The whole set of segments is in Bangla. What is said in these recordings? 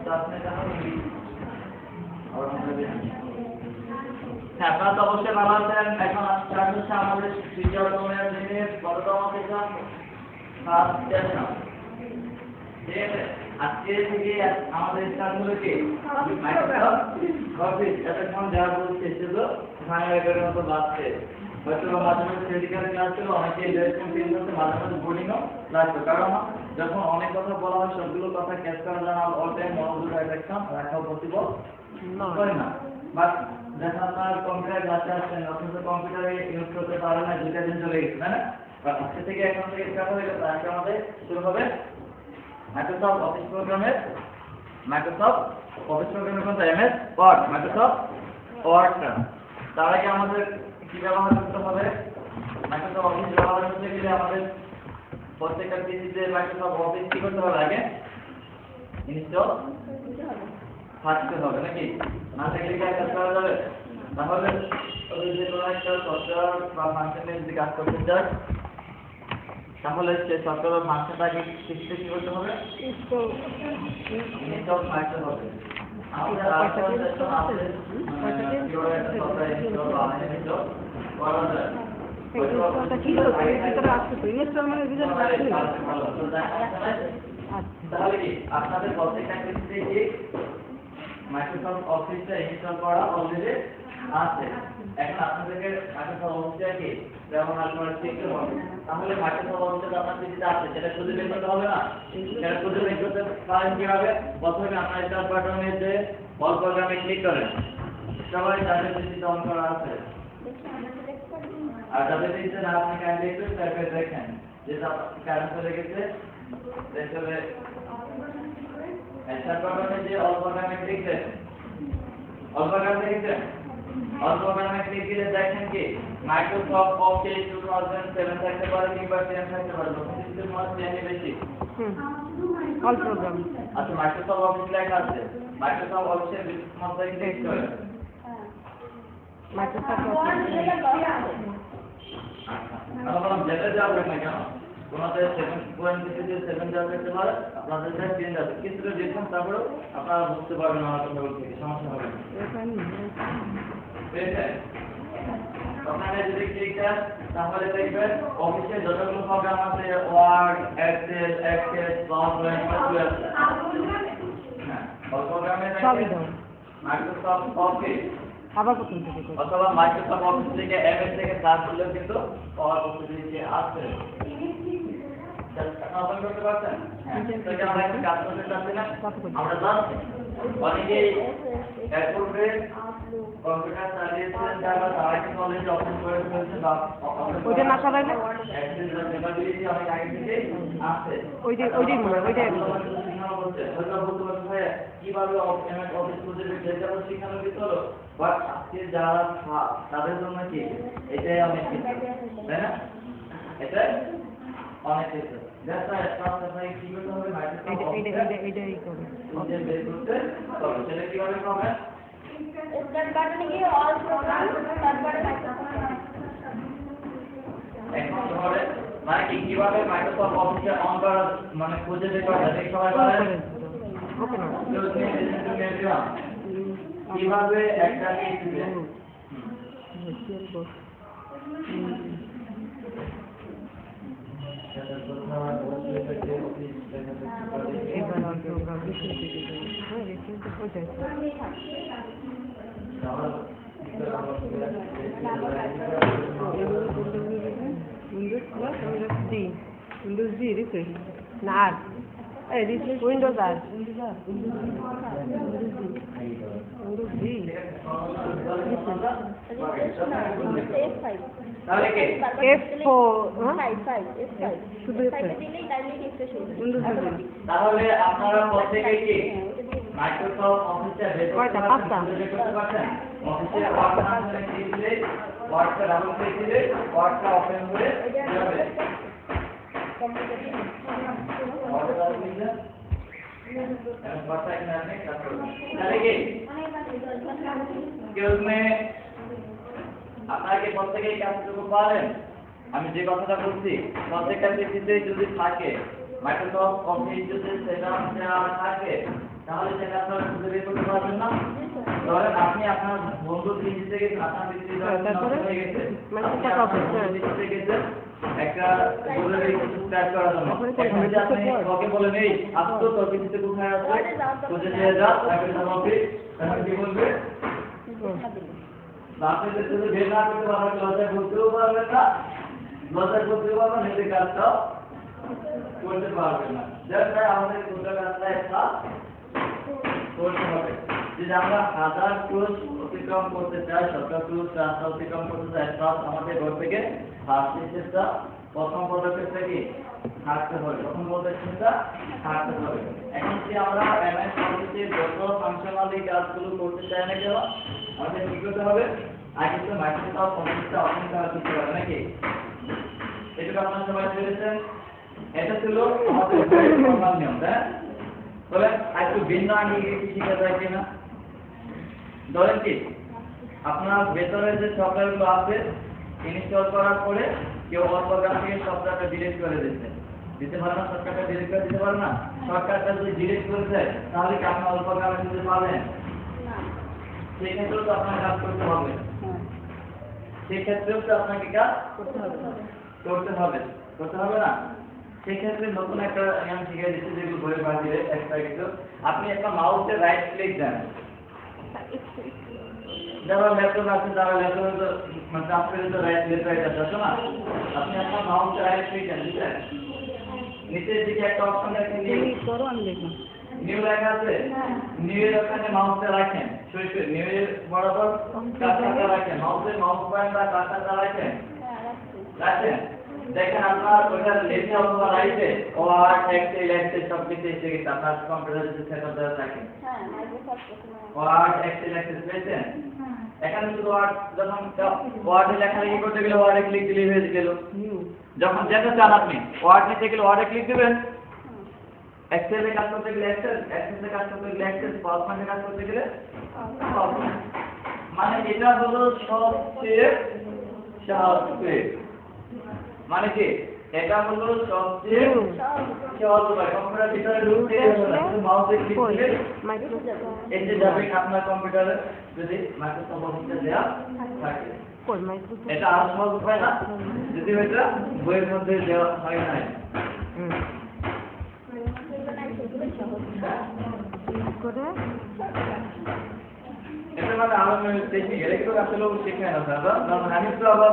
হ্যাঁ, আপনারা তো অবশ্যই ভালো আছেন। এখন স্টার্ট হচ্ছে আমাদের তৃতীয় ক্রমের দিনের কততম সেশন? First session. ঠিক আছে, আজকে থেকে আমাদের স্টার্ট হলো কি মাইক্রোসফট অফিস। এতক্ষণ যা বলছে সেগুলো ভাঙা রেকর্ডের মতো বাজছে। হয়তো মাঝে মাঝে ফিজিক্যাল ক্লাস ছিল, অনেকে ইলেকট্রন ফিল করতে, মাঝে মাঝে বোর্ডিংও লাগতো। কারণ যখন অনেক কথা বলা হয় সবগুলো কথা ক্যাচ করা যায় না, অল টাইম মনোযোগ রাখা পসিবল হয় না। বাট যখন আপনার কম্পিউটার ক্লাসে আসছেন, অথচ কম্পিউটারে ইউজ করতে পারে না, দুইটা দিন চলে গেছে, তাই না? আজকে থেকে এখন থেকে স্টার্ট হয়ে গেছে। আজকে আমাদের শুরু হবে মাইক্রোসফট অফিস প্রোগ্রামের কোনটা? এমএস ওয়ার্ড, মাইক্রোসফট ওয়ার্ডটা। তার আগে আমাদের কি ব্যবহার করতে হবে? মাইক্রোসফট অফিস ব্যবহার করতে গেলে আমাদের প্রত্যেকটা পিসিতে মাইক্রোসফট অফিস কি করতে হবে? আগে ইনস্টল থাকতে হবে নাকি? না থাকলে কি কাজ করা যাবে? তাহলে ওই যে কোনো একটা সফটওয়্যার বা ফাংশনে যদি কাজ করতে চাই, তাহলে সেই সফটওয়্যার বা ফাংশনটাকে শিখতে কি করতে হবে? ইনস্টল থাকতে হবে। আমরা আসলে আমাদের কিভাবে একটা সফটওয়্যার ইনস্টল বা আনইনস্টল করা যায়। তাহলে কি আপনাদের প্রত্যেকটা ক্ষেত্রে কি মাইক্রোসফট অফিসটা ইনস্টল করা অলরেডি আছে? এখন আপনাদেরকে মাইক্রোসফট অফিসটা কি ব্যবহার করা শিখতে হবে। তাহলে মাইক্রোসফট অফিসটা আপনার পিসিতে আছে, সেটা খুঁজে বের করতে হবে না? সেটা খুঁজে বের করতে পারেন কিভাবে? প্রথমে আপনার স্টার্ট বাটনে যে অল প্রোগ্রামে ক্লিক করেন। সবাই যাদের পিসিতে অন করা আছে, আর যাদের পিসিতে না, আপনি কাইন্ডলি একটু স্টার্টে দেখেন যেটা কারেন্ট চলে গেছে। তাহলে স্টার্ট বাটনে যে অল প্রোগ্রামে ক্লিক দেন, অল প্রোগ্রাম দেখেছেন? অল প্রোগ্রামে ক্লিক দিলে দেখেন কি মাইক্রোসফট অফিস 2007 থাকতে পারে কিংবা 10 থাকতে পারে। যখন সিস্টেম হয় 10 বেশি অল প্রোগ্রাম। আচ্ছা, মাইক্রোসফট অফিস লেখা আছে, মাইক্রোসফট অফিসের মধ্যে ক্লিক করেন। মাইক্রোসফট অফিস আমরা যেটা যাবে না কেন, তোমাদের 7.7 যাবে পারে, আপনাদের 10 যাবে, কিন্তু দেখুন তারপরে আপনারা বুঝতে পারবেন আমার কথা বলতে সমস্যা হবে না। ওখানে যদি ক্লিক করেন তাহলে দেখবেন অফিসে যতগুলো প্রোগ্রাম আছে, ওয়ার্ড, এক্সেল, পাওয়ারপয়েন্ট সবগুলো আছে। হ্যাঁ, ওই প্রোগ্রামে দেখবেন মাইক্রোসফট অফিস আবার প্রথম থেকে অথবা মাইক্রোসফট অফিস থেকে এমএস থেকে সার্চ দিলেও কিন্তু পাওয়ার পসিবিলিটি আছে। ওপেন করতে পারছেন? হ্যাঁ, তো আমরা এখন কাজ করতে চাচ্ছি না, আমরা জানছি অনেকে এরপরে কম্পিউটার চালিয়েছেন যারা, তারা কিন্তু অলরেডি ওপেন করে ফেলছে বা ওইটা না চালাইলে অ্যাক্সেস ক্যাপাবিলিটি অনেক আগে থেকে আছে। ওইটাই কিভাবে অফিস খুঁজে বের করে শেখানো ভিতরে, বাট আজকে যারা তাদের জন্য কি এটাই অনেক কিছু, তাই না? এটা অনেক কিছু। জাস্ট আপনার কি করতে হবে? এইটাই করে খুঁজে বের করতে হবে। সেটা কিভাবে হবে? স্টার্ট বাটনে গিয়ে অল প্রোগ্রাম, স্টার্ট বাটনে এখন ধরে মানে কিভাবে মাইক্রোসফট অফিসে অন করা, মানে খুঁজে বের করা যায় সবাই পারেন? ওকে না কিভাবে একটা দিবে Windows D refresh. Nah. Refresh Windows R. Windows D. তাহলে কি F4 শুধু দিলেই ডাইরেক্ট রিফ্রেশ হয়ে যাবে। Windows D. তাহলে আপনারা প্রত্যেকেই কি মাইক্রোসফট অফিসে বের করতে পারছেন? অফিসে ওয়ার্ড ফাংশনে ক্লিক দিলে, ওয়ার্ডটা ডাবল ক্লিক দিলে ওয়ার্ডটা ওপেন হয়ে যাবে। আপনাকে প্রত্যেকেই কাজটুকু পারেন। আমি যে কথাটা বলছি প্রত্যেকটা পিসিতে যদি থাকে মাইক্রোসফট অফিস যদি সেটআপ দেওয়া থাকে তাহলে সেটা আপনারা খুঁজে বের করতে পারবেন না। ধরেন আপনি আপনার বন্ধু দিতে গেছেন, আপনার ব্যক্তি তারপরে হয়ে গেছে, মাইক্রোসফট অফিস দিতে গেছেন একটা গুগল কিছু স্টার্ট করার জন্য। এখন যদি আপনি ওকে বলেন এই আসতো তোর কিছু কোথায় আছে খুঁজে নিয়ে যা মাইক্রোসফট অফিস, তখন কি বলবে? আপনি যদি বের না করতে পারবেন লজ্জা করতেও পারবেন না, লজ্জা করতেও পারবেন না, এই কাজটা করতে পারবেন না। যার তাই আমাদের দুটো কাজটা একটা করতে হবে। যদি আমরা 1000 ক্রুজ অতিক্রম করতে চাই, 70 ক্রুজ রাস্তা অতিক্রম করতে চাই, তাহলে আমাদের ঘর থেকে ফার্স্ট স্টেপটা প্রথম পদক্ষেপটা কি হাঁটতে হবে। প্রথম পদক্ষেপটা হাঁটতে হবে। এখন কি আমরা এমএস অফিসে যত ফাংশনালি কাজগুলো করতে চাই না কেন আমাদের কি করতে হবে? আগে তো মাইক্রোসফট অফিসটা ওপেন করা শিখতে হবে নাকি? এটা আপনারা সবাই বুঝেছেন। এটা ছিল আমাদের প্রধান নিয়ম, তাই বলে একটু ভিন্ন আগে কি শিখা যায় কিনা? ধরেন কি আপনার ভেতরে যে সফটওয়্যারগুলো আছে ইনস্টল করার পরে কেউ অল্পগ্রাম থেকে সফটওয়্যারটা ডিলিট করে দিতে পারে না, শর্টকাটটা ডিলিট করে দিতে পারে না। শর্টকাটটা যদি ডিলিট করে দেয় তাহলে কি আপনি অল্পগ্রামে দিতে পারবেন? সেক্ষেত্রেও তো আপনার কাজ করতে হবে। সেক্ষেত্রেও তো আপনাকে কাজ করতে হবে না? সেক্ষেত্রে নতুন একটা নিয়ম শিখে দিচ্ছি যেগুলো বইয়ের বাহিরে একটা কিছু। আপনি একটা মাউসে রাইট ক্লিক দেন, যারা ল্যাপটপ আছে তারা ল্যাপটপে মানে ট্রান্সফারে তো রাইট আছে না? আপনি আপনার মাউসে রাইট ক্লিক দেন, বুঝলেন? নিচের দিকে একটা অপশন দেখেন নিউ লেখা আছে, নিউ এর ওখানে মাউসটা রাখেন, সরাসরি নিউ এর বরাবর কার্সারটা রাখেন, মাউস পয়েন্ট বা কার্সারটা রাখেন। দেখেন আপনার ওটার লেফটে অথবা রাইটে ওয়ার্ড এক্সেল সব কিছু এসে গেছে আপনার কম্পিউটারে যে সেটআপ দেওয়া থাকে। ওয়ার্ড এক্সেল পেয়েছেন? এখানে শুধু ওয়ার্ড যখন ওয়ার্ডে লেখালেখি করতে গেলে ওয়ার্ডে ক্লিক দিলেই হয়ে গেল। যখন যেটা চান আপনি ওয়ার্ড নিতে গেলে ওয়ার্ডে ক্লিক দিবেন, এক্সেলে কাজ করতে গেলে এক্সেলে কাজ করতে গেলে এক্সেল, পাওয়ারপয়েন্টে কাজ করতে গেলে পাওয়ারপয়েন্ট। মানে এটা হলো সবচেয়ে সহজ। মানে কি এটা হলো সবচেয়ে সহজ উপায়। কম্পিউটার ভিতরে ঢুকতে মাউসে ক্লিক দিলে এসে যাবে আপনার কম্পিউটারে যদি মাইক্রোসফট অফিসে দেওয়া থাকে। এটা আরো সহজ উপায় না যদি এটা বইয়ের মধ্যে দেওয়া হয় না। এটা মানে আরো বেশি গেলে কিন্তু আসলে শেখায় না দাদা, কারণ আমি তো আবার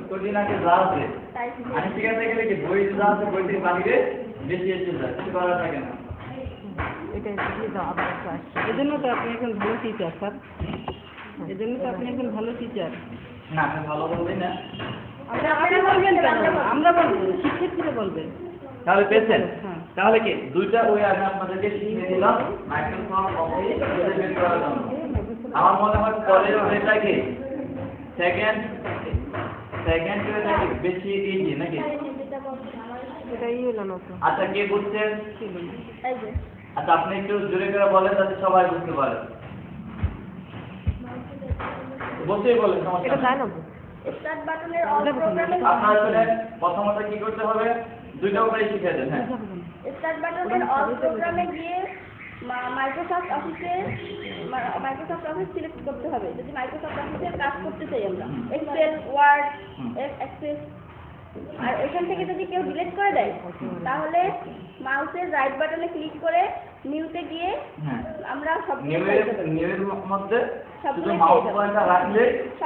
কদিন আগে যা আছে আমি শিখাতে গেলে কি বই যা আছে বই থেকে বাহিরে বেশি এসে যায়, কিছু করা থাকে না। এজন্য তো আপনি একজন ভালো টিচার স্যার, এজন্য তো আপনি একজন ভালো টিচার। না আপনি ভালো বলবেন না, আপনি বলবেন কেন? আমরা বলবো, শিক্ষার্থীরা বলবে। তাহলে পেয়েছেন? তাহলে কি দুইটা ওই আমি আপনাদেরকে শিখিয়ে দিলাম মাইক্রোসফট অফিস বের করার জন্য। আমার মনে হয় পরের ওইটা কি সেকেন্ড ওইটা কি বেশি ইজি নাকি? এটাই হলো না তো। আচ্ছা কে বুঝছেন? আচ্ছা আপনি একটু জোরে করে বলেন যাতে সবাই বুঝতে পারে। বসেই বলেন, সমস্যা এটা নেই। যায় না স্টার্ট বাটনের অল প্রোগ্রামে আপনারা শুনেন, প্রথমত কি করতে হবে দুইটা উপায় শিখিয়ে দেন। হ্যাঁ স্টার্ট বাটনের অল প্রোগ্রামে গিয়ে মাইক্রোসফট অফিস সিলেক্ট করতে হবে। যদি মাইক্রোসফট অফিসের কাজ করতে চাই আমরা, এক্সেল, ওয়ার্ড, অ্যাক্সেস, আর এখান থেকে যদি কেউ ডিলিট করে দেয় তাহলে মাউসের রাইট বাটনে ক্লিক করে নিউতে গিয়ে আমরা সব নিউয়ের মধ্যে শুধু মাউস পয়েন্টার রাখলে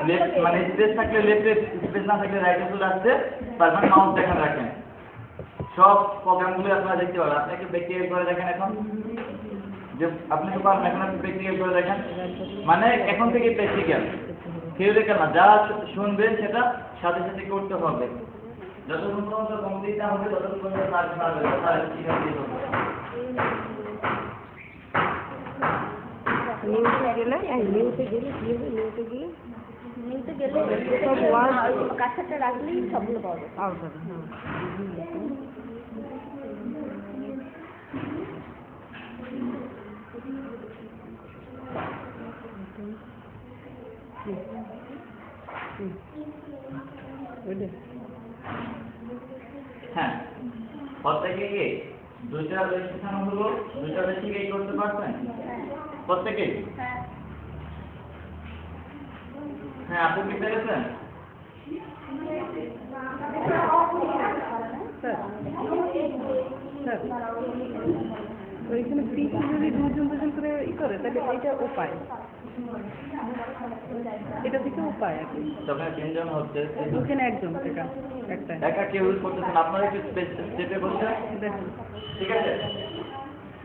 লেফট মানে স্পেস থাকলে লেফটে, স্পেস না থাকলে রাইটে চলে আসছে, তারপর মাউস দেখেন রাখেন। সব প্রোগ্রামগুলো আপনারা দেখতে পাবেন। আপনাকে প্র্যাকটিক্যাল করে দেখেন এখন যে আপনি তো পারেন, এখন আপনি প্র্যাকটিক্যাল করে দেখেন, মানে এখন থেকে প্র্যাকটিক্যাল থিওরিক্যাল না, যা শুনবেন সেটা সাথে সাথে করতে হবে। যতক্ষণ পর্যন্ত কমপ্লিট না হবে ততক্ষণ পর্যন্ত কাজ পারবে না, তাহলে শিখা দিয়ে হবে। নিউতে গেলে সব ওয়ার্ড কাজটা রাখলেই সবগুলো পাওয়া যাবে। হ্যাঁ প্রত্যেকে কি দুইটা রেজিস্ট্রেশন হলো, দুইটা বেশি কি করতে পারছেন প্রত্যেকে? হ্যাঁ হ্যাঁ, আপনি কি পেরেছেন? স্যার ওইখানে পিস যদি দুজন করে করে তাহলে এইটা উপায়, এটা থেকে উপায় আর কি। তখন তিনজন হচ্ছে, ওখানে একজন একা একটা একা কেউ ইউজ করতেছেন, আপনারা একটু স্টেপে বসে দেখুন। ঠিক আছে?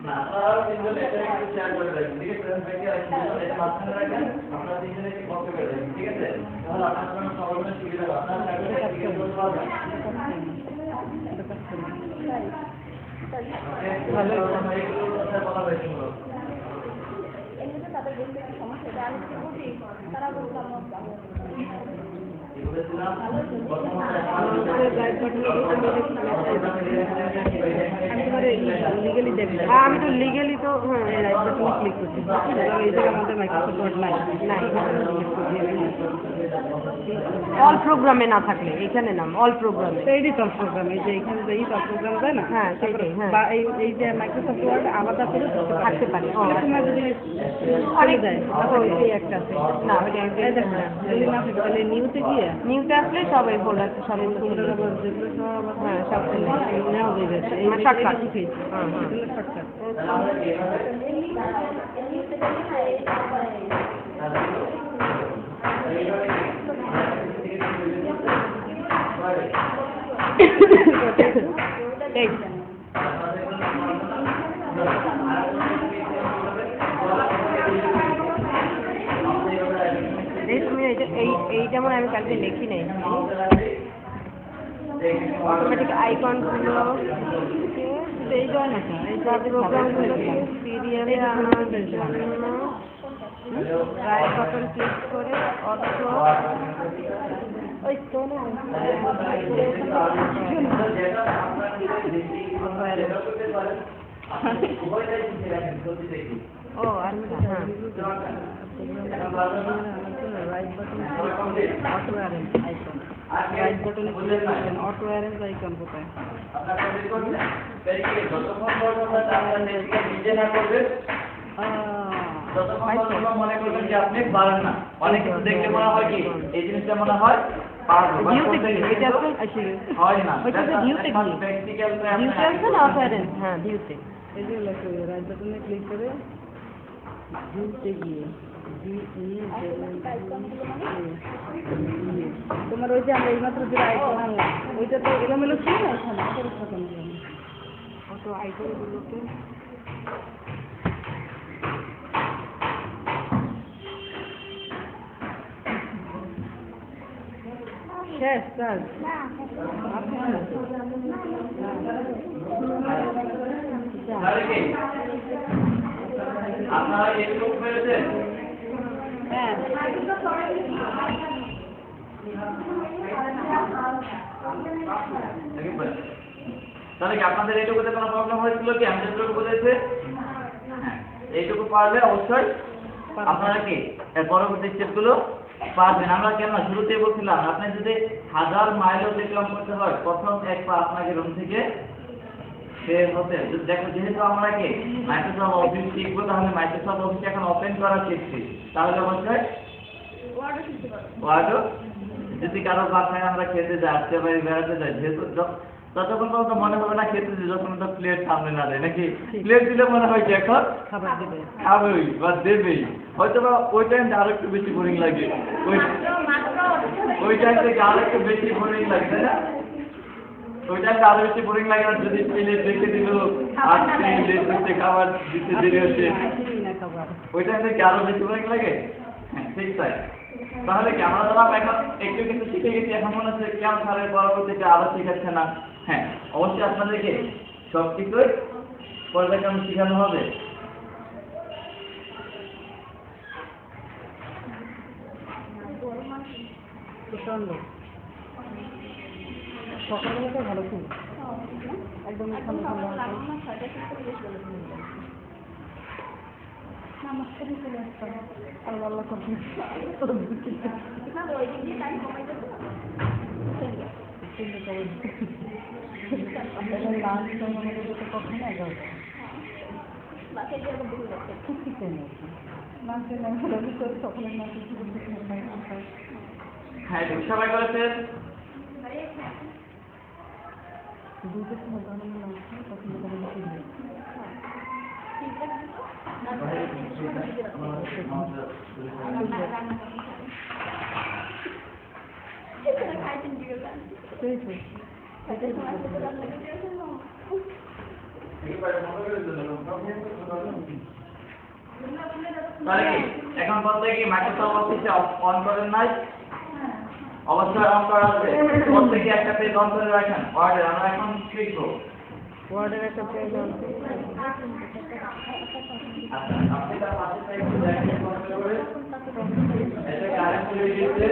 না, আপনারাও তিনজনে এটা একটু শেয়ার করে রাখবেন, ঠিক আছে? ব্যাংকে আর তিনজন এটা মাঝখানে রাখবেন, আপনারা তিনজনে একটু কপি করে রাখবেন, ঠিক আছে? তাহলে আপনার জন্য সবার সুবিধা হবে, আপনারা সার্টিফিকেট ঠিক করতে পারবেন। ভালো আমরা এগুলো কথা বলা হয়েছিল। এমনিতে তাদের বলতে একটু সমস্যা হয়েছে, আমি যদি বুঝি তারা বলতো আমার ভালো লিগালি দেখি, আমি তো লিগালি তো হ্যাঁ রাইট বাটনে ক্লিক করছি, এই জায়গায় আমাদের মাইক্রোসফট ওয়ার্ড নাই অল প্রোগ্রামে না থাকলে এখানে নাম অল প্রোগ্রামে, এইটাই তো প্রোগ্রাম, এই যে এখানে যে এই প্রোগ্রাম দেয় না, হ্যাঁ সেটাই, হ্যাঁ বা এই যে মাইক্রোসফট ওয়ার্ড আলাদা করে থাকতে পারে। ও তোমার যদি অনেক যায় এই একটা আছে না ওইটা যদি না থাকে তাহলে নিউতে গিয়ে নিউতে আসলে সবাই ফোল্ডার সবাই যেগুলো সব হ্যাঁ সব নেওয়া হয়ে যাচ্ছে, এই মানে শর্টকাট। শিখেছি হ্যাঁ হ্যাঁ শর্টকাট। এই এই তুমি এই যেমন আমি কালকে লিখি নাই, অটোমেটিক আইকনগুলো এই জন্য এই প্রোগ্রামগুলো সিরিয়ালে আনার জন্য রাইট বাটন ক্লিক করে অটো ওই তো না ও আর হ্যাঁ right button auto arrange icon, right বাটনে ক্লিক করবেন, অটো অ্যারেঞ্জ আইকন কোথায়? মনে করবেন যে আপনি পারেন না, অনেক কিছু দেখলে মনে হয় কি এই জিনিসটা মনে হয় পারবো, ভিউতে কি এটা আসলে আসলে হয় না। ওইটা তো ভিউতে কি ভিউতে আছে না অটো অ্যারেঞ্জ? হ্যাঁ ভিউতে এই যে রাইট বাটনে ক্লিক করে ভিউতে গিয়ে তোমার ওই যে আমরা এইমাত্র যে আইকন আনলাম ওইটা তো এলোমেলো ছিল না, এখানে অটো আইকনগুলোকে শেষ কাজ। আপনারা একটু পেরেছেন? হ্যাঁ তাহলে কি আপনাদের এইটুকুতে কোনো প্রবলেম হয়েছিল কি? আমি যেটুকু বলেছি হ্যাঁ এইটুকু পারলে অবশ্যই আপনারা কি এর পরবর্তী স্টেপগুলো পারবেন। আমরা কেন শুরুতেই বলছিলাম আপনি যদি 1000 মাইল অতিক্রম করতে হয় প্রথম এক পা আপনাকে রুম থেকে বের হতে দেখো। যেহেতু আমরা কি মাইক্রোসফট অফিস শিখবো, তাহলে মাইক্রোসফট অফিস এখন ওপেন করা শিখছি, তাহলে অবশ্যই ওয়ার্ডও যদি কারো বাসায় আমরা খেতে যাই, আসতে পারি, বেড়াতে যাই, যেহেতু ততক্ষণ পর্যন্ত মনে হবে না খেতে যে যখন তো প্লেট সামনে না দেয়, নাকি প্লেট দিলে মনে হয় কি এখন খাবার দিবে, খাবেই বা দেবেই, হয়তো বা ওই টাইমটা আরো একটু বেশি বোরিং লাগে, ওই টাইম থেকে আরো একটু বেশি বোরিং লাগে, তাই না? ওই টাইমটা আরো বেশি বোরিং লাগে। আর যদি প্লেট রেখে দিল আসতে লেট হচ্ছে, খাবার দিতে দেরি হচ্ছে, ওই টাইম থেকে আরো বেশি বোরিং লাগে। হ্যাঁ ঠিক তাই। তাহলে কি আমরা ধরলাম এখন একটু কিছু শিখে গেছি, এখন মনে হচ্ছে কেমন স্যারের পরবর্তীতে আরো শেখাচ্ছে না। হ্যাঁ অবশ্যই আপনাদেরকে সব কিছুই পর্যায়ক্রমে শেখানো হবে। প্রচন্ড সকালবেলাটা ভালো ছিল একদম ঠান্ডা ঠান্ডা। নমস্কার চলে আসতাম আল্লাহ আল্লাহ করতে লাঞ্চ টাইম আমাদের তো কখন 11টা বাসায় গিয়ে আবার দেখে যাচ্ছে লাঞ্চে না হলে তো সকালের নাস্তা শুরু করতে হ্যাঁ ঠিক সবাই করেছেন দুটোর সময় বানানো লাঞ্চ তখন মোটামুটি ঠিক হয় খাইছেন বিকেল সেই তো খাইতে সময় তো রান্না করতে তাহলে কি এখন বলতে কি মাইক্রোসফট অফিসে অন করেন নাই অবশ্যই অন করা আছে বলতে কি একটা পেজ অন করে রাখেন ওয়ার্ডে আমরা এখন শিখবো ওয়ার্ডের একটা পেজ আছে আচ্ছা আপনি তার পাশে একটু দেখেন কষ্ট করে এটা কারেন্ট চলে গিয়েছে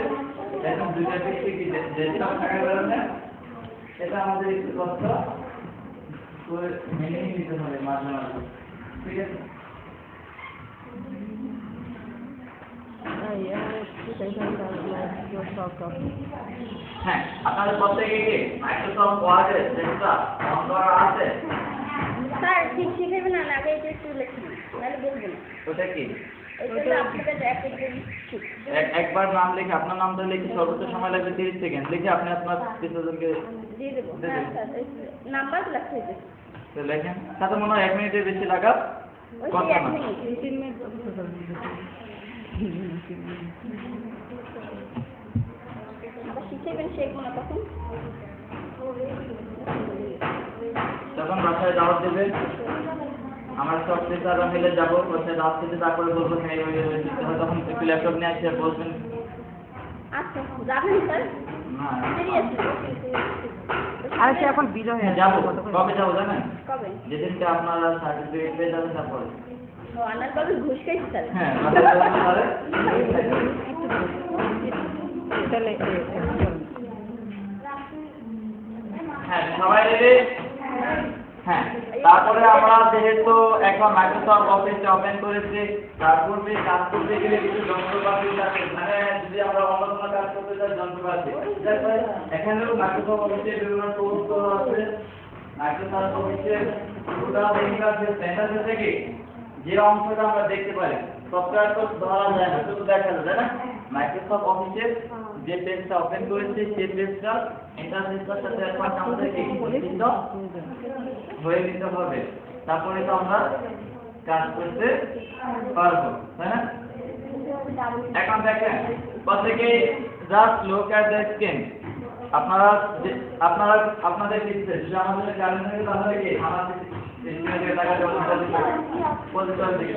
এখন দুইটা দিকে কি যেটা থাকা গেল না এটা আমাদের একটু কষ্ট করে মেনে নিতে হবে মাঝে মাঝে ঠিক আছে হ্যাঁ আপনাদের প্রত্যেকে কি মাইক্রোসফট ওয়ার্ডে যেটা অন করা আছে স্যার ঠিক শিখাইবে না আগে এটা একটু লিখুন নাহলে বলবেন ওটা কি এটা আপনাদের একদম ঠিক একবার নাম লিখে আপনার নামটা লিখে সর্বোচ্চ সময় লাগবে 30 সেকেন্ড লিখে আপনি আপনার টিচারদেরকে দিয়ে দেবো হ্যাঁ স্যার নাম্বার লেখা হয়েছে লেখেন তাতে মনে হয় 1 মিনিটের বেশি লাগা ওই কথা না 1 মিনিট 3 মিনিট আবার শিখাইবেন শেখবো না তখন তখন বাসায় দাওয়াত দেবেন আমার সব টিচাররা মিলে যাবো বাসায় দাওয়াত দিতে তারপরে বলবো হ্যাঁ ওই তখন একটু ল্যাপটপ নিয়ে আসে বলবেন আচ্ছা যাবেন স্যার না দেরি আছে আর কি এখন বিজয় হ্যাঁ যাবো কবে যাবো জানেন কবে যেদিনকে আপনারা সার্টিফিকেট পেয়ে যাবেন তারপরে ও আনার বাবু ঘুষ খাইছে স্যার হ্যাঁ বাসায় যাবেন তাহলে তাহলে হ্যাঁ সবাই রেডি হ্যাঁ তারপরে আমরা যেহেতু এখন মাইক্রোসফট অফিস ওপেন করেছি তারপরে কাজ করতে গেলে কিছু যন্ত্রপাতি আছে মানে যদি আমরা অন্য কোনো কাজ করতে চাই যন্ত্রপাতি এখানেও মাইক্রোসফট অফিসে বিভিন্ন টুলস তো আছে মাইক্রোসফট অফিসে পুরো ইন্টারফেস সেন্টার থেকে যে অংশটা আমরা দেখতে পারি সফটওয়্যার তো ধরা যায় না শুধু দেখা যায় তাই না মাইক্রোসফট অফিসের যে পেজটা ওপেন করেছি সেই পেজটা ইন্টারফেসটার সাথে এখন আমাদেরকে পরিচিত হয়ে নিতে হবে তারপরে তো আমরা কাজ করতে পারবো তাই না এখন দেখেন প্রত্যেকে just look at the screen আপনারা আপনাদের লিখতে যদি আমাদের জানেন তাহলে কি আমাদের স্ক্রিনে দেখা যাবে পরিচয় দিকে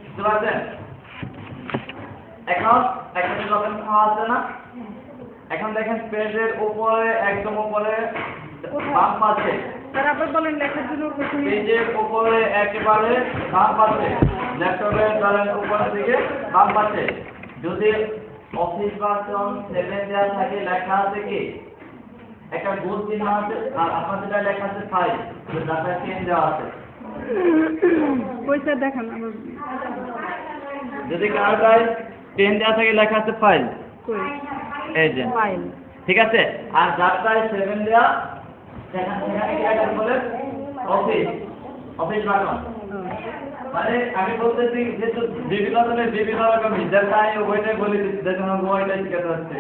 বুঝতে পারছেন এখন একটা যখন খাওয়া আছে না এখন দেখেন পেজের উপরে একদম উপরে বাম পাশে স্যার আপনি বলেন লেখার জন্য পেজের উপরে একেবারে বাম পাশে ল্যাপটপের ধরেন উপরের দিকে বাম পাশে যদি অফিস ভার্সন 7 দেওয়া থাকে লেখা আছে কি একটা গোল চিহ্ন আছে আর আপনাদের লেখা আছে ফাইল ডাটা চেঞ্জ দেওয়া আছে পয়সা দেখান আমার যদি কারোটায় 10 দেওয়া থাকে লেখা আছে ফাইল কই এই যে ফাইল ঠিক আছে আর যারটায় 7 দেওয়া সেখানে কি আছে বলে অফিস বাটন মানে আমি বলতেছি যে তো বিভিন্ন রকম রিজাল্ট আই ওইটাই বলে দিচ্ছি দেখুন ওইটাই শিখাতে হচ্ছে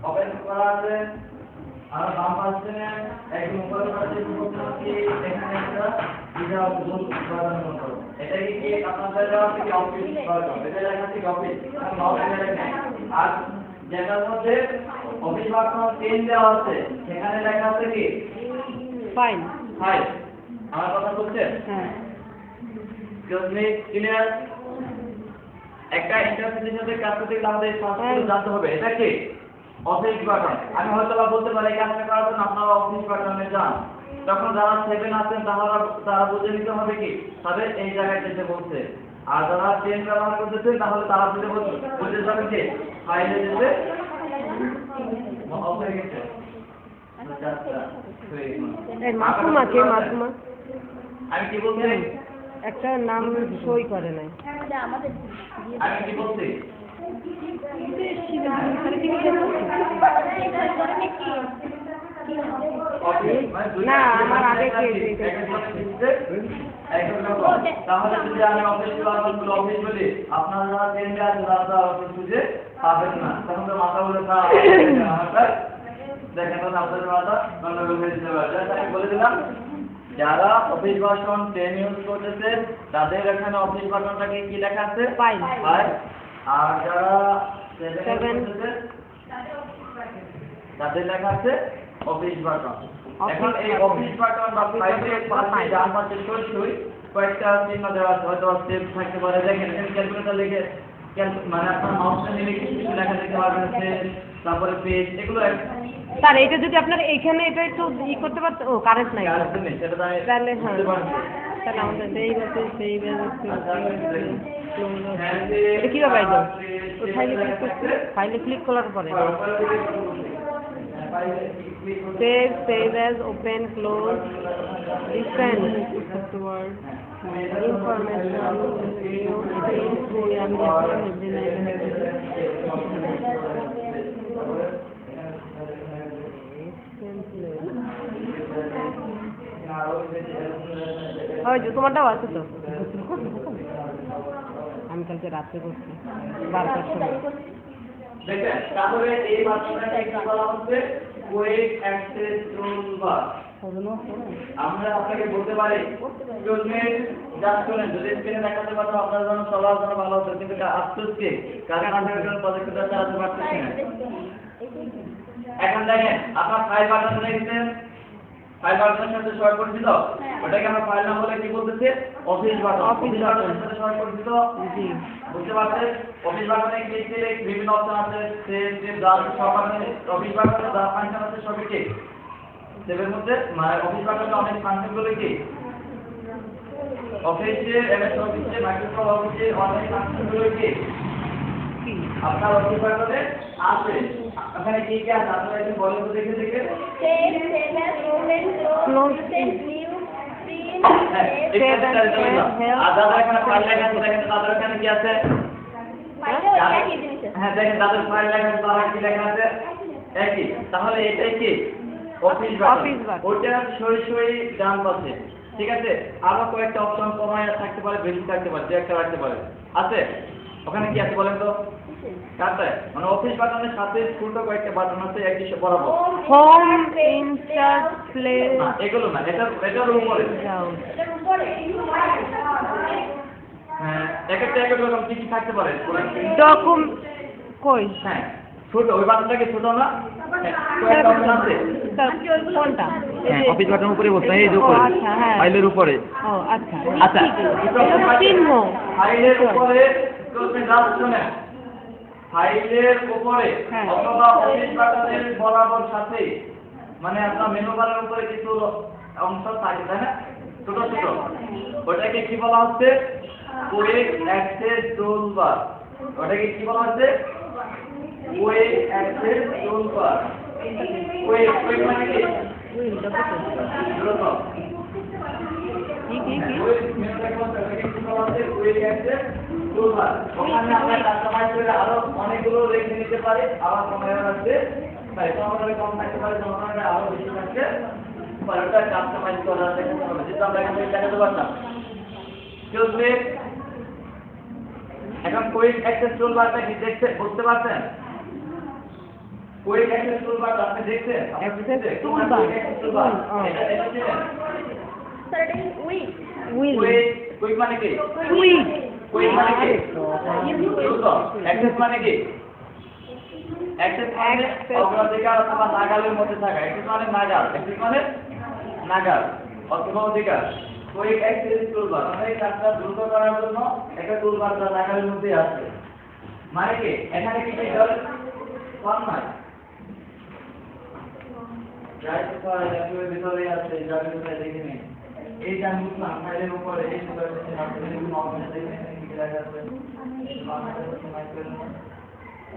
ওপেন করা আছে আর বাম পাশে একদম উপরে পাশে কি এখানে একটা বিজাও জুম বাটন করো এটা কি আপনাদের দেওয়া আছে অফিস বাটন এটা লেখা আছে অফিস মাউস লেখা আর যেটার মধ্যে অফিস বাটন 10 দেওয়া আছে সেখানে লেখা আছে কি ফাইল ফাইল আমার কথা বলছেন হ্যাঁ ক্লিয়ার একটা ইন্টারফেসের সাথে কাজ করতে গেলে আমাদের এই সংস্কৃতি জানতে হবে এটা কি অফিস বাটন আমি হয়তো বলতে পারি এই কাজটা করার জন্য আপনারা অফিস বাটনে যান তখন যারা 7 আছেন তারা বুঝে নিতে হবে কি তাদের এই জায়গায় যেতে বলছে আর যারা 10 ব্যবহার করতেছে তাহলে তারা বুঝে যাবে যে ফাইলে যেতে অফ হয়ে গেছে মাসুমা কে মাসুমা আমি কি বলছি একটা নাম সই করে নাই আমাদের আমি কি বলছি না আমার আগে তাহলে যদি আমি অফিস বলি আপনারা যারা ট্রেনে আছে তারা অফিস খুঁজে পাবেন না, তখন তো মাথা বলে দেখেন আপনাদের মাথা গন্ডগোল হয়ে যেতে পারে। আমি বলে দিলাম যারা অফিস ভার্সন 10 ইউজ করতেছে তাদের এখানে অফিস ভার্সনটাকে কি লেখা আছে? ফাইল। আর যারা 7 করতেছে তাদের লেখা আছে অফিস ভার্সন। এখন এই অফিস ভার্সন বা ফাইলের পাশে ডান পাশে সরাসরি কয়েকটা চিহ্ন দেওয়া আছে, হয়তো স্টেপ থাকতে পারে। দেখেন এখানে ক্যালকুলেটর লিখে মানে আপনার মাউসটা নিলে কিছু লেখা দেখতে পারবেন, তারপরে পেজ, এগুলো স্যার এটা যদি আপনার এখানে এটা একটু করতে পারতো, ও কারেন্ট নাই সেটা তাহলে হ্যাঁ তাহলে আমাদের এটা কিভাবে আইলো? ফাইলে ক্লিক করার পরে save as, open, close, descend afterward, information, তোমারটাও আছে তো, আমি কালকে রাত্রে করছি 12টার সময়। দেখেন তাহলে এই ভাষাটাকে কি বলা হচ্ছে? Quick access toolbar. আমরা আপনাকে বলতে পারি স্টুডেন্ট জাস্ট শুনেন, যদি স্ক্রিনে দেখাতে পারতো আপনার জন্য সবার জন্য ভালো হতো, কিন্তু আফসোস কি কারণ আপনাদের জন্য প্রজেক্টটা চালাতে পারতেছি না। এখন দেখেন আপনার ফাইল বাটন দেখছেন, ফাইল বাটনের সাথে শর্ট করে দিল, ওটাকে আমরা ফাইল নাম বলে কি বলতেছে? Office button. অফিস বাটনের সাথে শর্ট করে দিল, জি বুঝতে পারছেন? অফিস বাটনে ক্লিক দিলে বিভিন্ন অপশন আছে, সেভ ব্রাউজ সব আছে। অফিস বাটনে যা ফাংশন আছে সবই কি সেভের মধ্যে, মানে অফিস বাটনে অনেক ফাংশন গুলো কি অফিসে, এমএস অফিসে, মাইক্রোসফট অফিসে অনেক ফাংশন গুলো কি আপনার অফিস বাটনে আছে। এখানে কি কি আছে আপনারা একটু বলেন তো দেখে দেখে। তাহলে এটাই কি অফিস বাটন, ওটা সরাসরি ডান পাশে, ঠিক আছে? আরো কয়েকটা অপশন কমায় থাকতে পারে, বেশি থাকতে পারে, যে একটা রাখতে পারে, আছে ওখানে কি আছে বলেন তো? কাটে মানে অফিস বাটনের সাথে ছোট কয়েকটা বাটন আছে একই বরাবর। হোম, ইনসার্ট, প্লেস, এগুলো না, এটার উপরে যাও। হ্যাঁ এক একটা রকম কি কি থাকতে পারে ডকুমেন্ট কই? হ্যাঁ ছোট, ওই বাটনটাকে ছোট না কয়েকটা অপশন আছে। কোনটা? হ্যাঁ অফিস বাটনের উপরে বলতে এই যে উপরে আচ্ছা হ্যাঁ ফাইলের উপরে। ও আচ্ছা আচ্ছা চিহ্ন ফাইলের উপরে তুমি জাস্ট শুনেন, ফাইলের উপরে অথবা অফিস বাটনের বরাবর সাথে, মানে আপনার মেনু বারের উপরে কিছু অংশ থাকে তাই না, ছোট ছোট, ওটাকে কি বলা হচ্ছে? Quick access toolbar. ওটাকে কি বলা হচ্ছে? Quick access toolbar. কুইক মানে কি? দ্রুত। কুইক মেনুটাকে বলতে ওটাকে কি বলা হচ্ছে? Quick access toolbar. ওখানে আমরা কাস্টমাইজ করে আরো অনেকগুলো রেখে নিতে পারি, আবার সময় আছে তাই তোমাদের কম থাকতে পারে, তোমাদের আরো বেশি থাকতে পারে, ওটা কাস্টমাইজ করা থাকে হবে, যেটা আমরা এখানে দেখাতে পারতাম। এখন কুইক অ্যাক্সেস টুলবারটা কি দেখতে বুঝতে পারছেন? কুইক অ্যাক্সেস টুলবার আপনি দেখছেন? অ্যাক্সেস টুলবার এটা দেখেছিলেন? স্যার এটা উইক কুইক মানে কি? উইক কুইক মানে কি? দ্রুত। অ্যাক্সেস মানে কি? অ্যাক্সেস মানে অগ্রাধিকার অথবা নাগালের মধ্যে থাকা। অ্যাক্সেস মানে নাগাল, অ্যাক্সেস মানে নাগাল অথবা অধিকার। কুইক অ্যাক্সেস টুলবার মানে এই কাজটা দ্রুত করার জন্য একটা টুলবার যা নাগালের মধ্যে আছে। মানে কি এখানে কি দল কম নয়, রাইট ফাইল এর ভিতরে আছে, যাবে কোথায় দেখে নিন। এই যে আমি বুঝলাম ফাইলের উপরে এই সুপারভিশন আপনি যদি অপশন দেখেন কি লেখা আছে,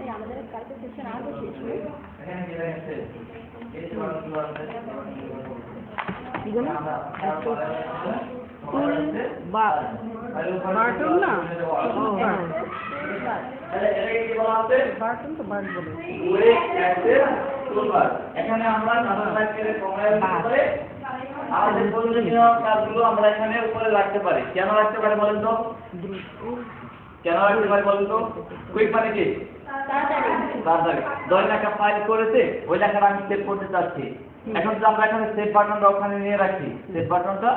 এই আমাদের কালকে সেশন আগে শেষ হলো। এখানে কি লেখা আছে? এই সুপারভিশন আছে কি জানো টুল বা বাটন না। তাহলে এটাকে কি বলা হবে? বাটন তো বাট বলে। Quick access toolbar. এখানে আমরা সাধারণ রাখতে কমায় করে আমাদের প্রয়োজনীয় কাজগুলো আমরা এখানে উপরে রাখতে পারি। কেন রাখতে পারি বলেন তো? কেন রাখতে পারি বলেন তো? কুইক মানে কি? তাড়াতাড়ি। ধরেন একটা ফাইল করেছে, ওই লেখাটা আমি সেভ করতে চাচ্ছি। এখন যদি আমরা এখানে সেভ বাটনটা ওখানে নিয়ে রাখি, সেভ বাটনটা